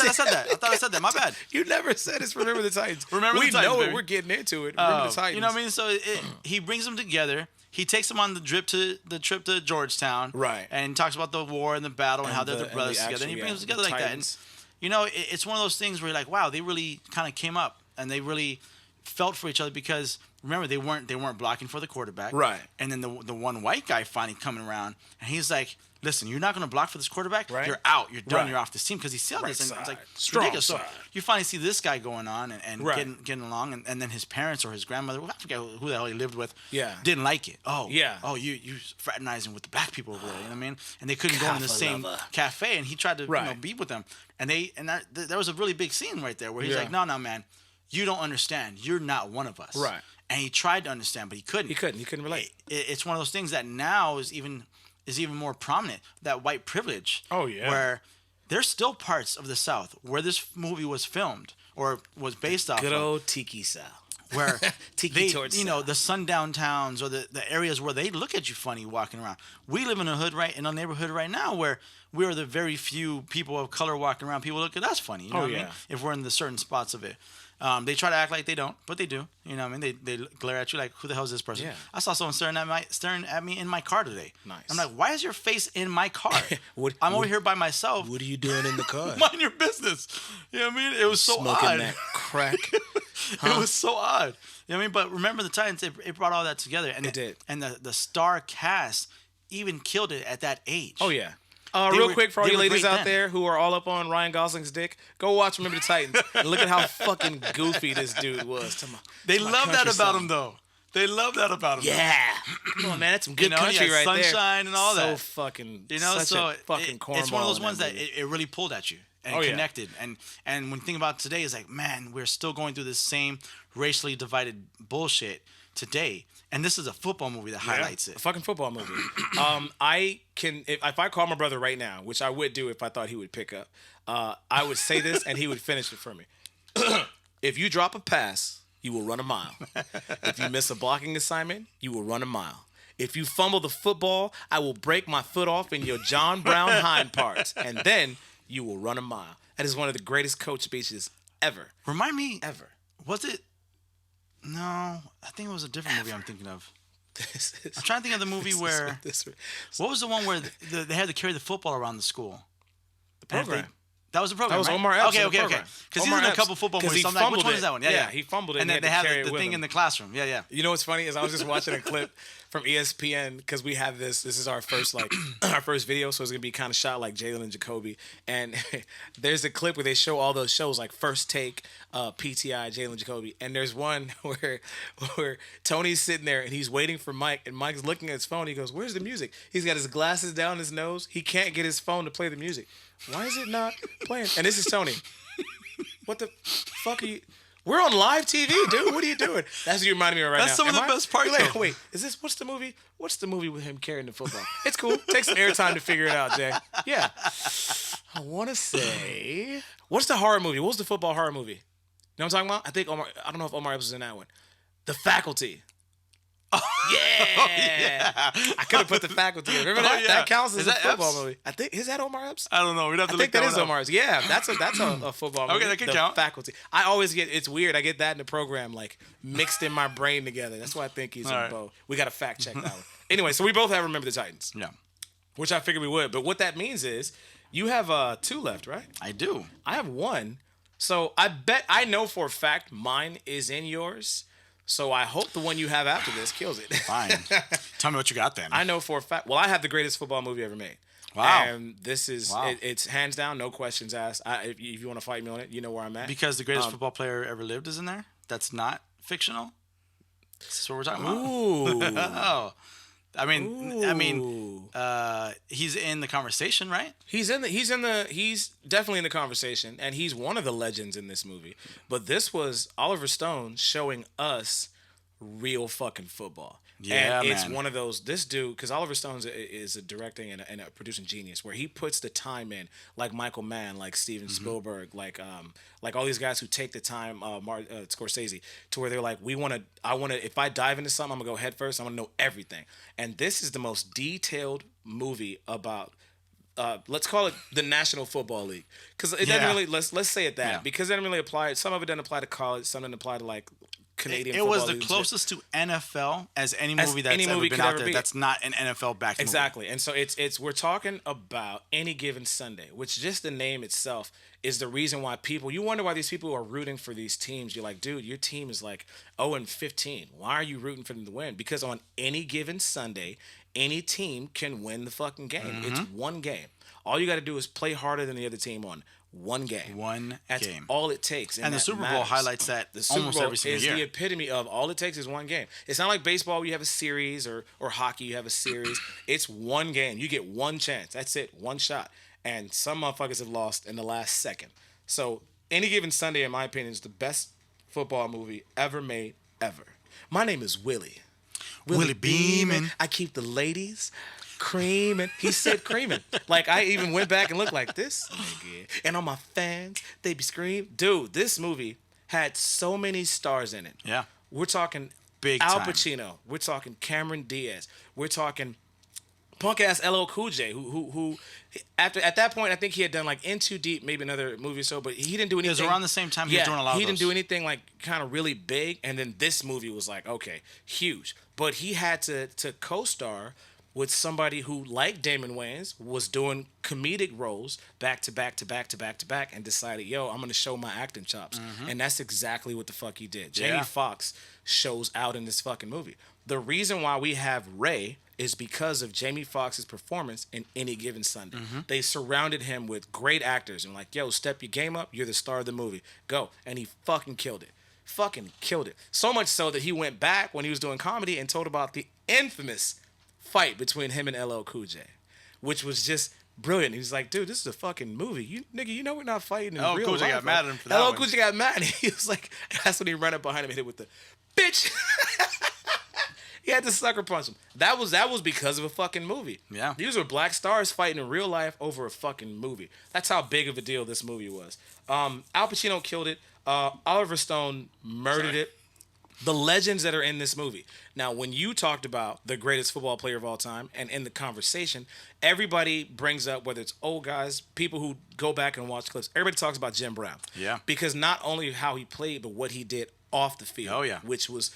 thought I said that. My bad. You never said it's Remember the Titans. Remember the we Titans, know it. baby. We're getting into it. Remember the Titans. You know what I mean? So he brings them together. He takes them on the trip to Georgetown. Right. And talks about the war and the battle and how they're the and brothers the together. And he actual- brings them yeah, together the like that. Titans. And, it's one of those things where you're like, wow, they really kind of came up and they really felt for each other because remember they weren't blocking for the quarterback. Right. And then the one white guy finally coming around and he's like, listen, you're not going to block for this quarterback. Right. You're out. You're done. Right. You're off this team because he saw this and Right it's like side. Strong ridiculous. So side. you finally see this guy going on and Right. getting along and then his parents or his grandmother, I forget who the hell he lived with, Yeah. didn't like it. Oh, Yeah. Oh, you fraternizing with the black people over there. You know what I mean? And they couldn't go in the Cafe same lover. cafe and he tried to Right. be with them. And there was a really big scene right there where he's Yeah. like, no, man, you don't understand. You're not one of us. Right. And he tried to understand, but he couldn't. He couldn't relate. It's one of those things that now is even more prominent. That white privilege. Oh, yeah. Where there's still parts of the South where this movie was filmed or was based off Good of, old Tiki South. where Tiki they, Torch the sundown towns or the areas where they look at you funny walking around. We live in a neighborhood right now where we are the very few people of color walking around. People look at us funny. You know Oh, what I yeah. mean? If we're in the certain spots of it. They try to act like they don't, but they do. You know what I mean? They glare at you like, who the hell is this person? Yeah. I saw someone staring at me in my car today. Nice. I'm like, why is your face in my car? I'm over what- here by myself. What are you doing in the car? Mind your business. You know what I mean? It was so Smoking odd. that crack. It was so odd. You know what I mean? But remember the Titans, it brought all that together. And It did. And the star cast even killed it at that age. Oh, yeah. They Real were- quick, for all they you were ladies great out then. there who are all up on Ryan Gosling's dick, go watch Remember the Titans and look at how fucking goofy this dude was. They to my love that country about song. him, though. They love that about him. Yeah, come on, man, that's some good You know, country he had right there. Sunshine and all so that. fucking, You know, such so a fucking cornball. it's one of those in ones that movie. it really pulled at you and Oh, yeah. connected. And when you think about today, it's like, man, we're still going through this same racially divided bullshit today. And this is a football movie that highlights A it. fucking football movie. I can, if I call my brother right now, which I would do if I thought he would pick up, I would say this and he would finish it for me. If you drop a pass, you will run a mile. If you miss a blocking assignment, you will run a mile. If you fumble the football, I will break my foot off in your John Brown hind parts, and then you will run a mile. That is one of the greatest coach speeches ever. Remind me, Ever. was it? No, I think it was a different movie I'm thinking of. This is- I'm trying to think of the movie this is where. what this- What was the one where they had to carry the football around the school? the program. That was the program. That was right? Omar Epps in Okay, the okay. program. Because he's Omar in a Epps, couple football 'cause movies. he So I'm like, which fumbled one it. is that one? Yeah, he fumbled it And and then he they had have to carry the it with thing him. in the classroom. Yeah, yeah. You know what's funny is I was just watching a clip from ESPN because we have this. This is our first our first video, so it's gonna be kind of shot like Jalen and Jacoby. And there's a clip where they show all those shows like First Take, PTI, Jalen Jacoby. And there's one where Tony's sitting there and he's waiting for Mike, and Mike's looking at his phone. He goes, "Where's the music?" He's got his glasses down his nose. He can't get his phone to play the music. Why is it not playing? And this is Tony. What the fuck are you? We're on live TV, dude. What are you doing? That's what you reminded me of right now. That's some of the best parts, You're like, though. wait, is this what's the movie? What's the movie with him carrying the football? It's cool. Take some airtime to figure it out, Jay. Yeah. I want to say, what's the horror movie? What was the football horror movie? You know what I'm talking about? I don't know if Omar Epps was in that one. The Faculty. Yeah. I could have put the faculty. Remember that? yeah. That counts as Is a that football Epps? movie. I think is that Omar Epps? I don't know. We'd have to I look think that is one up. Omar's. Yeah, that's a football movie. Okay, that could The count. Faculty. I always get it's weird. I get that in the program like mixed in my brain together. That's why I think he's All in right. both. We got to fact check that one. Anyway, so we both have Remember the Titans, Yeah, which I figured we would. But what that means is you have 2 left, right? I do. I have 1. So I know for a fact mine is in yours. So I hope the one you have after this kills it. Fine. Tell me what you got then. I know for a fact. Well, I have the greatest football movie ever made. Wow. And this is Wow. it's hands down, no questions asked. If you want to fight me on it, you know where I'm at. Because the greatest football player ever lived is in there. That's not fictional. That's what we're talking about. Ooh. Oh, I mean, Ooh. he's in the conversation, right? He's definitely in the conversation, and he's one of the legends in this movie. But this was Oliver Stone showing us real fucking football. Yeah, and it's man. one of those. This dude, because Oliver Stone is a directing and a producing genius, where he puts the time in, like Michael Mann, like Steven Spielberg, like all these guys who take the time, Scorsese, to where they're like, if I dive into something, I'm gonna go head first. I want to know everything. And this is the most detailed movie about. Let's call it the National Football League, because it doesn't Yeah. really. Let's say it that, Yeah. because it doesn't really apply. Some of it doesn't apply to college. Some doesn't apply to like Canadian. It football was the leagues. closest to NFL as any movie that's any ever movie been could out ever there. be. That's not an NFL backed movie. Exactly. And so it's we're talking about Any Given Sunday, which just the name itself is the reason why you wonder why these people are rooting for these teams. You're like, dude, your team is like 0-15. Why are you rooting for them to win? Because on any given Sunday, any team can win the fucking game. It's one game. All you got to do is play harder than the other team on one game. That's game. all it takes. And the that Super Bowl matters. highlights that The Super almost Bowl every single is year. the epitome of all it takes is one game. It's not like baseball where you have a series or hockey you have a series. It's one game. You get one chance. That's it. One shot. And some motherfuckers have lost in the last second. So Any Given Sunday, in my opinion, is the best football movie ever made, ever. My name is Willie. Willie Beeman. I keep the ladies creaming. He said creaming. Like, I even went back and looked like this nigga. And all my fans, they be screaming. Dude, this movie had so many stars in it. Yeah. We're talking Big Al time. Pacino. We're talking Cameron Diaz. We're talking punk ass LL Cool J, who at that point I think he had done like In Too Deep, maybe another movie or so, but he didn't do anything. was around the same time he was doing a lot of He didn't those. do anything like kind of really big, and then this movie was like, okay, huge. But he had to co-star with somebody who, like Damon Wayans, was doing comedic roles back to back to back to back to back, and decided, yo, I'm gonna show my acting chops. And that's exactly what the fuck he did. Jamie Yeah. Foxx shows out in this fucking movie. The reason why we have Ray is because of Jamie Foxx's performance in Any Given Sunday. They surrounded him with great actors and like, yo, step your game up. You're the star of the movie. Go. And he fucking killed it. Fucking killed it. So much so that he went back when he was doing comedy and told about the infamous fight between him and LL Cool J, which was just brilliant. He was like, dude, this is a fucking movie. You know we're not fighting in LL real Cool life. J got right? mad at him for that LL one. Cool J got mad and he was like, that's when he ran up behind him and hit it with the bitch. He had to sucker punch him. That was because of a fucking movie. Yeah. These were black stars fighting in real life over a fucking movie. That's how big of a deal this movie was. Al Pacino killed it. Oliver Stone murdered it. The legends that are in this movie. Now, when you talked about the greatest football player of all time, and in the conversation, everybody brings up, whether it's old guys, people who go back and watch clips, everybody talks about Jim Brown. Yeah. Because not only how he played, but what he did off the field. Oh, yeah. Which was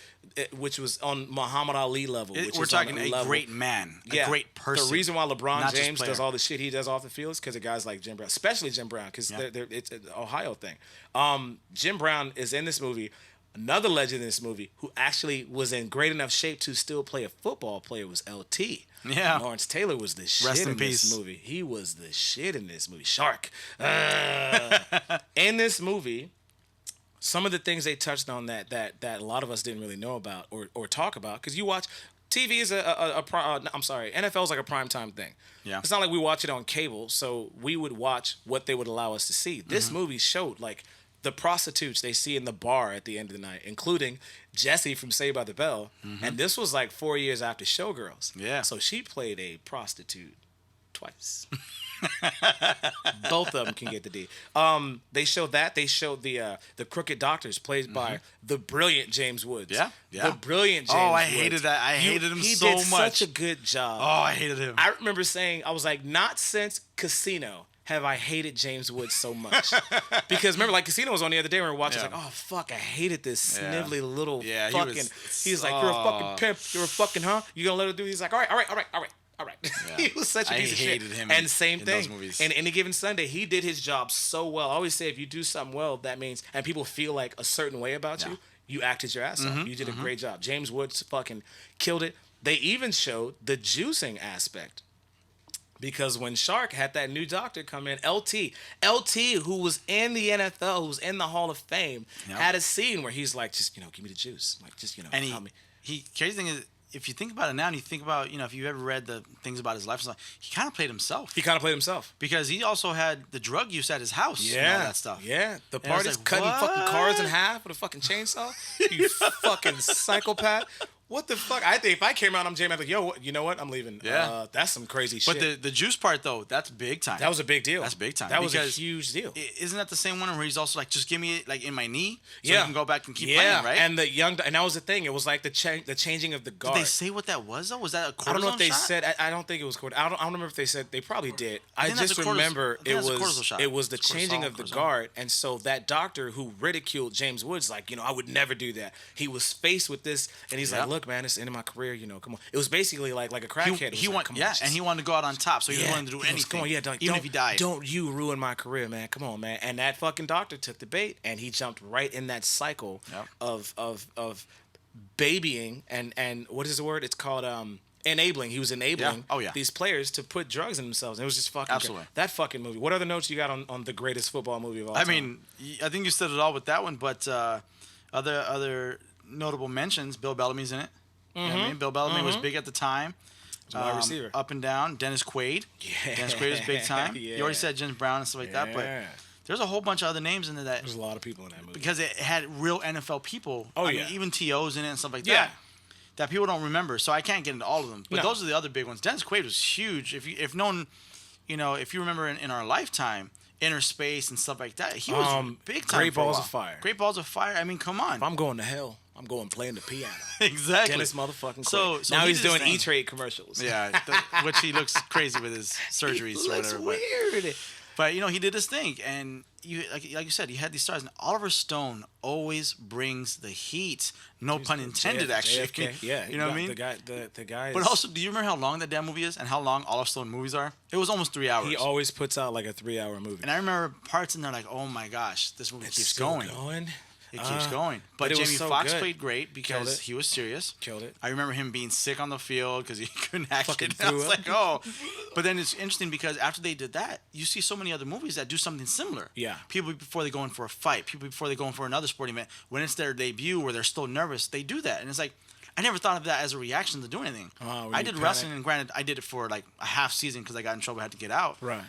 on Muhammad Ali level. We're talking a great man, a great person. The reason why LeBron not just James player. does all the shit he does off the field is because of guys like Jim Brown, especially Jim Brown, because Yeah. it's an Ohio thing. Jim Brown is in this movie. Another legend in this movie who actually was in great enough shape to still play a football player was LT. Yeah. Lawrence Taylor was the shit Rest in in peace. this movie. He was the shit in this movie. Shark. In this movie, some of the things they touched on that a lot of us didn't really know about or talk about, because you watch TV is NFL is like a primetime thing. Yeah. It's not like we watch it on cable, so we would watch what they would allow us to see. This movie showed like the prostitutes they see in the bar at the end of the night, including Jessie from Saved by the Bell. And this was like 4 years after Showgirls. Yeah. So she played a prostitute twice. Both of them can get the D. They showed that. They showed the crooked doctors played by the brilliant James Woods. Yeah, yeah. The brilliant James Oh, I Woods. hated that. I hated him he so did much. such a good job. Oh, I hated him. I remember saying, I was like, not since Casino have I hated James Woods so much. Because remember, like Casino was on the other day when we were watching. Yeah. I was like, oh fuck, I hated this Yeah. snivelly little Yeah, he fucking. was- He's like, you're a fucking pimp. You're a fucking You gonna let her do? He's like, all right. He was such a I piece of shit. hated him And in- same in thing. those movies. And Any Given Sunday, he did his job so well. I always say, if you do something well, that means, and people feel like a certain way about Yeah. you, you acted your ass Mm-hmm, off. You did a great job. James Woods fucking killed it. They even showed the juicing aspect. Because when Shark had that new doctor come in, LT, who was in the NFL, who was in the Hall of Fame, Yep. had a scene where he's like, just, give me the juice. Like, just, And help me. he crazy thing is, if you think about it now and you think about, if you've ever read the things about his life, he kind of played himself. He kind of played himself. Because he also had the drug use at his house and all that stuff. Yeah. The And I was party's like, cutting fucking what? cars in half with a fucking chainsaw. You fucking psychopath. What the fuck? I think if I came out, I'm Jamie. I'm like, yo, you know what? I'm leaving. Yeah. That's some crazy shit. But the juice part, though, that's big time. That was a big deal. That's big time. That was a because huge deal. Isn't that the same one where he's also like, just give me it like in my knee so Yeah. you can go back and keep playing, right? And that was the thing. It was like the changing of the guard. Did they say what that was, though? Was that a cortisone I don't know if they shot? said. I don't think it was cortisone. I don't remember if they said. They probably did. I think that's just a cortis- remember I think it that's a was cortisone shot. it was the It's changing cortisone, of the cortisone. guard, and so that doctor who ridiculed James Woods, like, I would never do that. He was faced with this, and he's Yeah. like, look, man, it's the end of my career. Come on. It was basically like a crackhead. It was He like, want, come on, yeah, just- and he wanted to go out on top, so he yeah, wanted to do he goes, anything, come on, even if he died. Don't you ruin my career, man. Come on, man. And that fucking doctor took the bait, and he jumped right in that cycle Yep. of babying and what is the word? It's called enabling. He was enabling Yeah. Oh, yeah. these players to put drugs in themselves. And it was just fucking Absolutely. great. That fucking movie. What other notes you got on the greatest football movie of all I time? mean, I think you said it all with that one, but other notable mentions, Bill Bellamy's in it. You know what I mean? Bill Bellamy was big at the time. a wide receiver. Up and down. Dennis Quaid. Yeah. Dennis Quaid was big time. Yeah. You already said James Brown and stuff like that, but Yeah. there's a whole bunch of other names in there that There's a lot of people in that movie. because it had real NFL people. Oh, I yeah. mean, even T.O.'s in it and stuff like Yeah. that people don't remember. So I can't get into all of them. But No. those are the other big ones. Dennis Quaid was huge. If you remember in our lifetime, Inner Space and stuff like that, he was big time. Great for a Balls while. of Fire. Great Balls of Fire. I mean, come on. If I'm going to hell, I'm going playing the piano. Exactly. Dennis motherfucking Quaid. So now he he's did his doing thing. E-Trade commercials. Yeah, which he looks crazy with his surgeries He or looks whatever. weird. But he did his thing, and like you said, he had these stars. And Oliver Stone always brings the heat. No pun intended, actually. JFK. Yeah, you know what I mean. The guy. But is- also, do you remember how long that damn movie is, and how long Oliver Stone movies are? It was almost 3 hours. he always puts out like a 3-hour movie. And I remember parts in there like, oh my gosh, this movie keeps still going. It keeps going. but But it was Jamie so Foxx good. played great Killed because it. he was serious. Killed it. I remember him being sick on the field because he couldn't act Fucking it. I was threw like, oh. But then it's interesting because after they did that, you see so many other movies that do something similar. Yeah. People before they go in for a fight, people before they go in for another sporting event, when it's their debut where they're still nervous, they do that. And it's like, I never thought of that as a reaction to do anything. Oh, when I you did panic. wrestling, and granted, I did it for like a half season because I got in trouble, I had to get out. Right.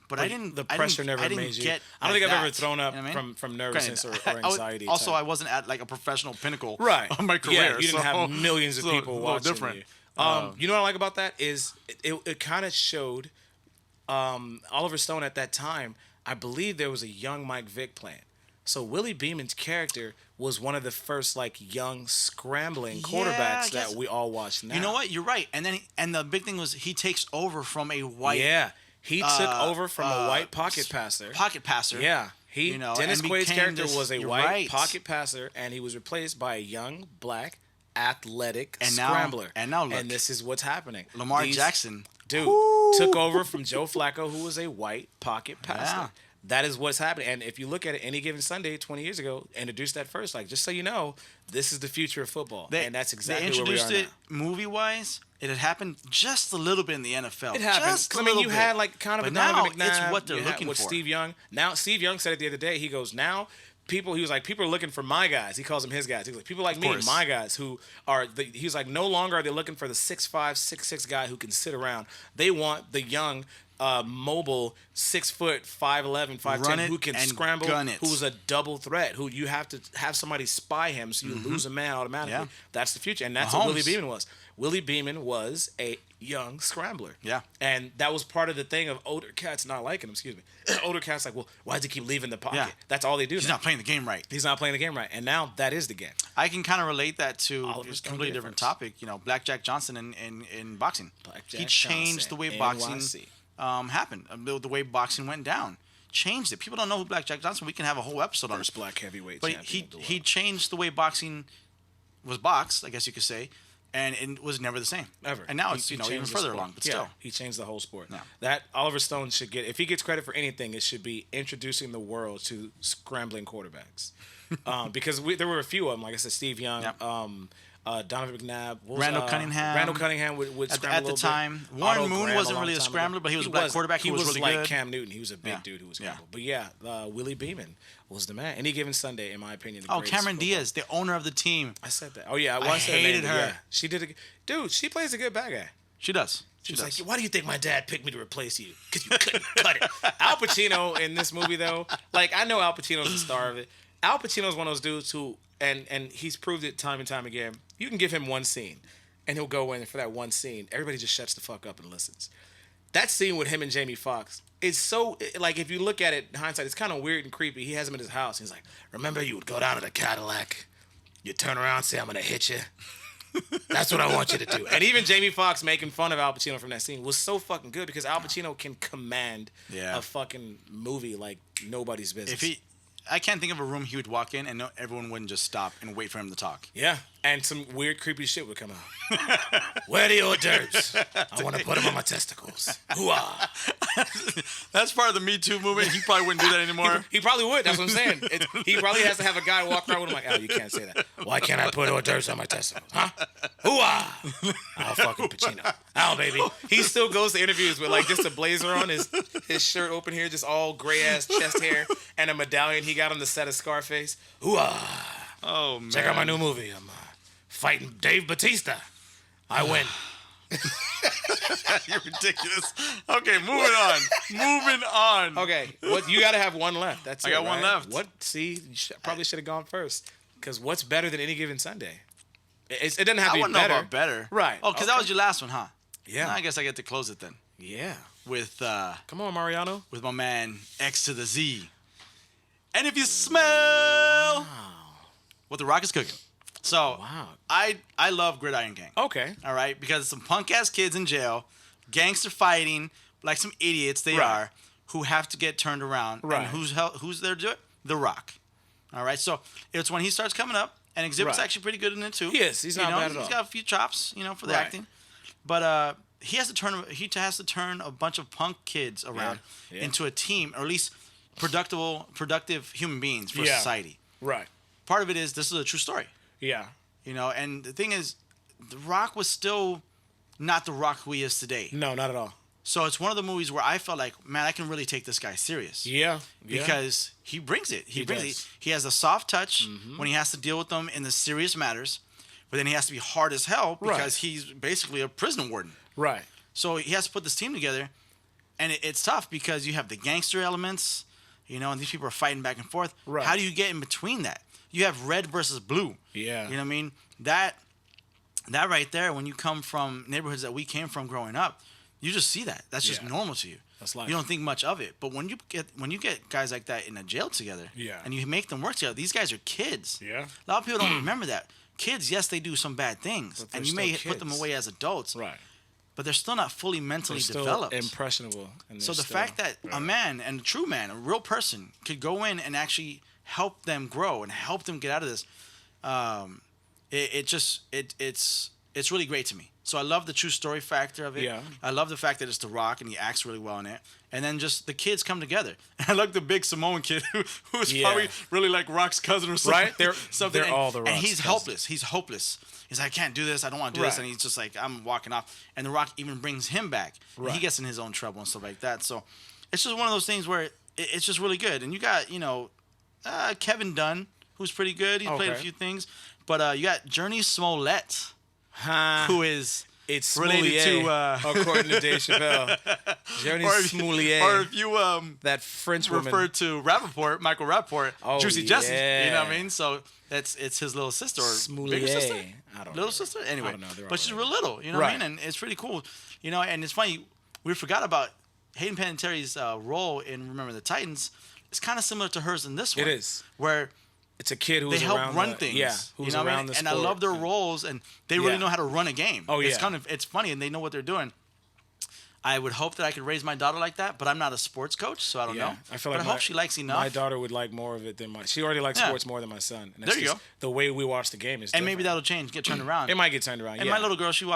But I didn't. The I pressure didn't, never I didn't made you. Get I don't like think I've ever that. thrown up You know what I mean? from nervousness Granted, or anxiety. Also, type. I wasn't at like a professional pinnacle Right. of my career. Yeah, you didn't so- have millions of so people it's a little watching different. you. You know what I like about that is it kind of showed Oliver Stone at that time. I believe there was a young Mike Vick playing. So Willie Beeman's character was one of the first like young scrambling Yeah, quarterbacks I guess. that we all watch now. You know what? You're right. And then and the big thing was he takes over from a white Yeah, he took over from a white pocket passer. pocket passer. Yeah, he You know, Dennis and Quaid's became character this- was a you're white right. pocket passer, and he was replaced by a young black athletic And now- scrambler. and now look. and this is what's happening. Lamar These- Jackson. dude, took over from Joe Flacco, who was a white pocket passer. Yeah. That is what's happening. And if you look at it, Any Given Sunday 20 years ago, introduced that first. Like, just so you know, this is the future of football. And that's exactly they where we are introduced now. it movie-wise. It had happened just a little bit in the NFL. It happens. Just a 'Cause, I mean, you little had bit. like kind of But a Donovan now McNabb. it's what they're you had looking with for. Steve Young. Now Steve Young said it the other day. He goes, now people. He was like, people are looking for my guys. He calls them his guys. He's like, people like me, course. my guys, who are. He's like, no longer are they looking for the 6'5", 6'6" guy who can sit around. They want the young. Mobile 6 foot 5'11", 5'10", Run it who can and scramble, gun it. who's a double threat, who you have to have somebody spy him so you lose a man automatically. Yeah. That's the future, and that's what Willie Mahomes. Beeman was. Willie Beeman was a young scrambler. Yeah. And that was part of the thing of older cats not liking him. Excuse me. Older cats like, well, why does he keep leaving the pocket? Yeah. That's all they do. He's now. not playing the game right. He's not playing the game right. And now that is the game. I can kind of relate that to Oliver a Stone completely different difference. topic. You know, Blackjack Johnson in boxing. Blackjack He changed Johnson, the way NYC. boxing happened. The way boxing went down. Changed it. People don't know who Blackjack Johnson. We can have a whole episode on First it. black heavyweight But champion of the world. he changed the way boxing was boxed, I guess you could say, and it was never the same Ever. And now He- it's he even changed the further sport. along, but Yeah, still. he changed the whole sport. Yeah. That Oliver Stone should get, if he gets credit for anything, it should be introducing the world to scrambling quarterbacks. Because there were a few of them, like I said, Steve Young, Yep. Donovan McNabb, what was, Randall Cunningham. Randall Cunningham would At, scramble at a the little time, bit. Warren Otto Moon Graham wasn't a really long a time scrambler, ago. but he was a black quarterback He who was was really like good. Cam Newton. He was a big Yeah. dude who was Yeah. scramble. But yeah, Willie Beeman was the man. Any given Sunday, in my opinion. The Oh, greatest Cameron football- Diaz, the owner of the team. I said that. Oh yeah, I hated her. Yeah. She did dude, she plays a good bad guy. She does. She She was does. like, why do you think my dad picked me to replace you? Because you couldn't cut it. Al Pacino in this movie, though, like, I know Al Pacino's the star of it. Al Pacino's one of those dudes who, and he's proved it time and time again, you can give him one scene, and he'll go in for that one scene. Everybody just shuts the fuck up and listens. That scene with him and Jamie Foxx is so, like, if you look at it in hindsight, it's kind of weird and creepy. He has him in his house. He's like, remember you would go down to the Cadillac, you turn around and say, I'm going to hit you. That's what I want you to do. And even Jamie Foxx making fun of Al Pacino from that scene was so fucking good because Al Pacino can command Yeah. a fucking movie like nobody's business. I can't think of a room he would walk in and everyone wouldn't just stop and wait for him to talk. Yeah, and some weird, creepy shit would come out. Where are the hors d'oeuvres? I want to put them on my testicles. Hoo-ah. That's part of the Me Too movement. He probably wouldn't do that anymore. He probably would. That's what I'm saying. He probably has to have a guy walk around with him like, oh, you can't say that. Why can't I put hors d'oeuvres on my testicles? Huh? Hoo-ah. Oh, fucking Pacino. Oh, baby. He still goes to interviews with, like, just a blazer on, his shirt open here, just all gray-ass chest hair, and a medallion he got on the set of Scarface. Hoo-ah. Oh, man. Check out my new movie. I'm fighting Dave Batista. I win. You're ridiculous. Okay, moving on. Okay, what you got to have one left. That's I it, got one right? left. What? See, you probably should have gone first. Because what's better than Any Given Sunday? It doesn't have to I be wouldn't know better. about better. Right. Oh, because that was your last one, huh? Yeah. I guess I get to close it then Yeah. with Come on, Mariano. my man X to the Z. And if you smell what the Rock is cooking. So Wow. I love Gridiron Gang. Okay. All right, because some punk ass kids in jail, gangster fighting like some idiots they Right. are, who have to get turned around. Right. And who's there to do it? The Rock. All right, so it's when he starts coming up, and Exhibit's Right. actually pretty good in it too. He is. He's not bad at all. He's got a few chops, for the Right. acting, but he has to turn a bunch of punk kids around Yeah. into a team, or at least productive human beings for Yeah. society. Right. Part of it is this is a true story. Yeah. And the thing is, The Rock was still not The Rock who he is today. No, not at all. So it's one of the movies where I felt like, man, I can really take this guy serious. Yeah. Because he brings it. He brings does. it. He has a soft touch when he has to deal with them in the serious matters, but then he has to be hard as hell because Right. he's basically a prison warden. Right. So he has to put this team together, and it's tough because you have the gangster elements, and these people are fighting back and forth. Right. How do you get in between that? You have red versus blue. Yeah. You know what I mean? That right there, when you come from neighborhoods that we came from growing up, you just see that. That's just Yeah. normal to you. That's life. You don't think much of it. But when you get guys like that in a jail together, Yeah. and you make them work together, these guys are kids. Yeah. A lot of people don't remember that. Kids, yes, they do some bad things, But they're and you may still put them kids. away as adults, Right. but they're still not fully mentally They're still developed. impressionable. And So they're the fact that yeah. a man, and a true man, a real person, could go in and actually help them grow and help them get out of this, it's really great to me. So I love the true story factor of it. Yeah. I love the fact that it's The Rock and he acts really well in it. And then just the kids come together. I like the big Samoan kid who's Yeah. probably really like Rock's cousin or something. Right? They're something. they're all The And Rock's he's cousins. helpless. He's hopeless. He's like, I can't do this. I don't want to do this. Right. And he's just like, I'm walking off. And The Rock even brings him back. And Right. he gets in his own trouble and stuff like that. So it's just one of those things where it's just really good. And you got, Kevin Dunn, who's pretty good. He's played a Okay. few things. But you got Journey Smollett, Huh. who is It's related Smoulier, to, according to Dave Chappelle. Journey or Smollett. if you That French woman. refer to Rappaport, Michael Rappaport, Oh, Juicy Jessie. You know what I yeah. mean? So it's his little sister or Smollett. bigger sister, I don't little know. sister. Anyway, I don't know. They're all but she's right. real little. You know what I Right. mean? And it's pretty cool. You know, and it's funny. We forgot about Hayden Panettiere's role in Remember the Titans. It's kind of similar to hers in this one. It is. Where It's a kid who's they help around run the, things. Yeah, you who's know what I around mean? the And sport. I love their roles, and they really Yeah. know how to run a game. Oh, It's yeah. it's funny, and they know what they're doing. I would hope that I could raise my daughter like that, but I'm not a sports coach, so I don't know. I feel but like I hope she likes enough. My daughter would like more of it than my. She already likes Yeah. sports more than my son. And that's There you just go. The way we watch the game is. and maybe different. that'll change, get turned around. It might get turned around. And yeah. my little girl, she's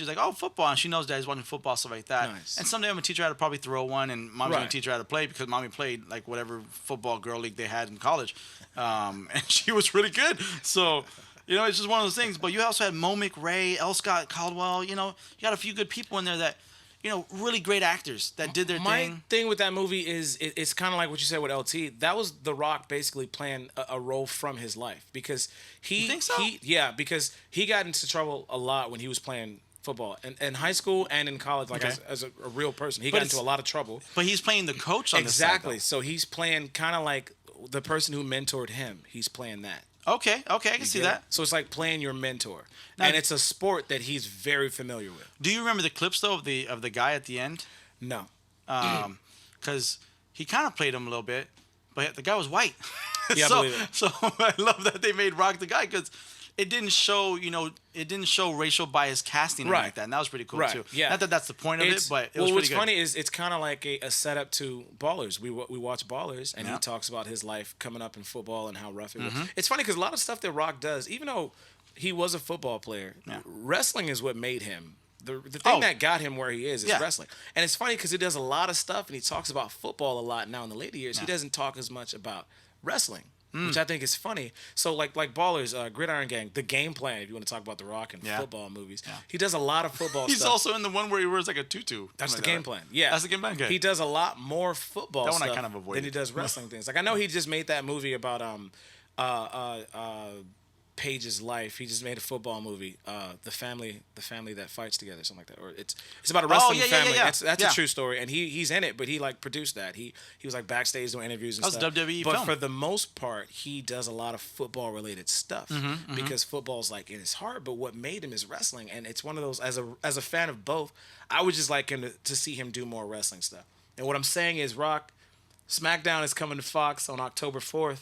like, oh, football, and she knows daddy's watching football, stuff like that. Nice. And someday I'm gonna teach her how to probably throw one, and mom's gonna Right. teach her how to play because mommy played like whatever football girl league they had in college, and she was really good. So, you know, it's just one of those things. But you also had Mo McRae, L. Scott Caldwell. You know, you got a few good people in there that, you know, really great actors that did their My thing. thing with that movie is it's kind of like what you said with LT. That was The Rock basically playing a role from his life because he. You think so? Because he got into trouble a lot when he was playing football in high school and in college, like Okay. as a real person. He But got into a lot of trouble. But he's playing the coach on Exactly. this So he's playing kind of like the person who mentored him. He's playing that. side. Okay, I can see Get it? that. So it's like playing your mentor, Now- and it's a sport that he's very familiar with. Do you remember the clips though of the guy at the end? No. Because he kind of played him a little bit, but the guy was white. Yeah, I so, believe it. so I love that they made Rock the guy because it didn't show, it didn't show racial bias casting or Right. like that, and that was pretty cool Right, too. yeah. Not that that's the point of it, but it was well, pretty what's good. funny is it's kind of like a setup to Ballers. We watch Ballers, and Yeah. he talks about his life coming up in football and how rough it Mm-hmm. was. It's funny because a lot of stuff that Rock does, even though he was a football player, Yeah. wrestling is what made him. The thing Oh. that got him where he is Yeah. wrestling. And it's funny because he does a lot of stuff, and he talks about football a lot now in the later years. He Yeah. doesn't talk as much about wrestling. Which I think is funny. So like Ballers, Gridiron Gang, The Game Plan. If you want to talk about The Rock and Yeah. football movies, Yeah. he does a lot of football He's stuff. also in the one where he wears like a tutu. That's the something game like plan. Yeah, That's the game plan. Okay. He does a lot more football That one I stuff kind of avoided. than he does wrestling things. Like I know he just made that movie about Paige's life. He just made a football movie, the family that fights together, something like that. Or it's about a wrestling yeah, yeah, family. yeah. That's Yeah. a true story, and he's in it, but he like produced that. He was like backstage doing interviews and That was stuff. a WWE but film. for the most part, he does a lot of football related stuff Mm-hmm, because football's like in his heart. But what made him is wrestling, and it's one of those. As a fan of both, I would just like him to see him do more wrestling stuff. And what I'm saying is, Rock, SmackDown is coming to Fox on October 4th.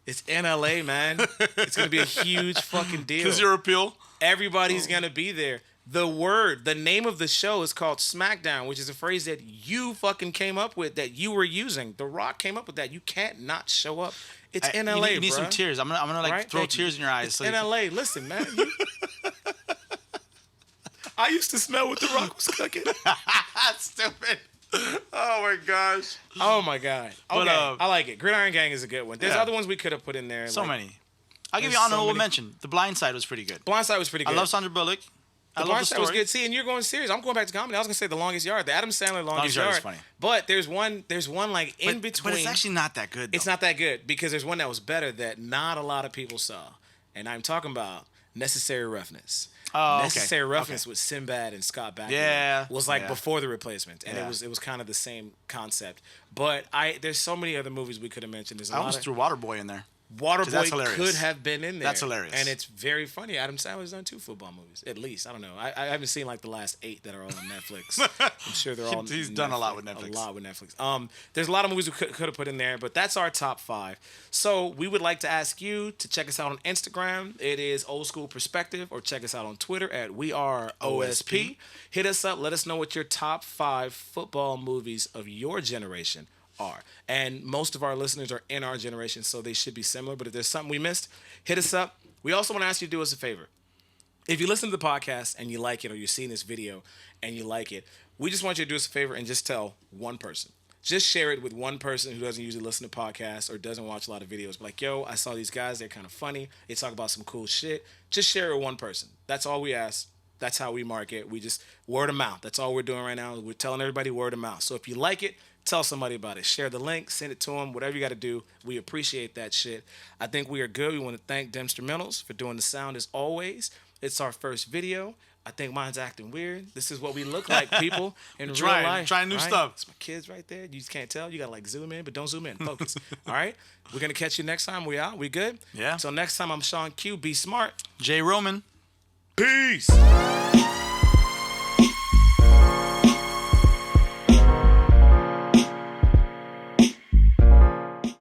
It's in LA, man. It's gonna be a huge fucking deal. Because your appeal. Everybody's gonna be there. The name of the show is called SmackDown, which is a phrase that you fucking came up with, that you were using. The Rock came up with that. You can't not show up. It's in LA, You need some bruh. tears. I'm gonna like Right? throw Thank you. tears in your eyes. It's so in you can- LA. Listen, man. I used to smell what The Rock was cooking. That's stupid. Oh my gosh. Oh my god. Okay, But, I like it. Gridiron Gang is a good one. There's Yeah. other ones we could have put in there. So like, many. I'll give There's you so honorable many. mention. The Blind Side was pretty good. Blindside was pretty good. I love Sandra Bullock. I The love the Blindside story. was good. See, and you're going serious. I'm going back to comedy. I was gonna say The Longest Yard, the Adam Sandler Longest Yard Yard. is funny. But there's one like in between. But it's actually not that good. Though. It's not that good because there's one that was better that not a lot of people saw, and I'm talking about Necessary Roughness. Oh, okay. Necessary Roughness with Sinbad and Scott Bakula Yeah, was like yeah. before The Replacement, and Yeah. it was kind of the same concept. But there's so many other movies we could have mentioned. There's a I lot almost of threw Waterboy in there. 'Cause Waterboy that's hilarious. could have been in there. That's hilarious. And it's very funny. Adam Sandler's done 2 football movies, at least. I don't know. I haven't seen like the last 8 that are all on Netflix. I'm sure they're all. He's done a lot with Netflix. A lot with Netflix. There's a lot of movies we could have put in there, but that's our top 5. So we would like to ask you to check us out on Instagram. It is Old School Perspective, or check us out on Twitter at We Are OSP. Hit us up. Let us know what your top 5 football movies of your generation are. And most of our listeners are in our generation, so they should be similar. But if there's something we missed, hit us up. We also want to ask you to do us a favor. If you listen to the podcast and you like it, or you're seeing this video and you like it, we just want you to do us a favor and just tell one person. Just share it with one person who doesn't usually listen to podcasts or doesn't watch a lot of videos. But like, yo, I saw these guys. They're kind of funny. They talk about some cool shit. Just share it with one person. That's all we ask. That's how we market. We just word of mouth. That's all we're doing right now. We're telling everybody word of mouth. So if you like it, tell somebody about it. Share the link. Send it to them. Whatever you got to do. We appreciate that shit. I think we are good. We want to thank Dempstermentals for doing the sound as always. It's our first video. I think mine's acting weird. This is what we look like, people, in real Trying- life. trying new right? stuff. It's my kids right there. You just can't tell. You got to like zoom in, but don't zoom in. Focus. All right? We're going to catch you next time. We out? We good? Yeah. So next time, I'm Sean Q. Be smart. Jay Roman. Peace.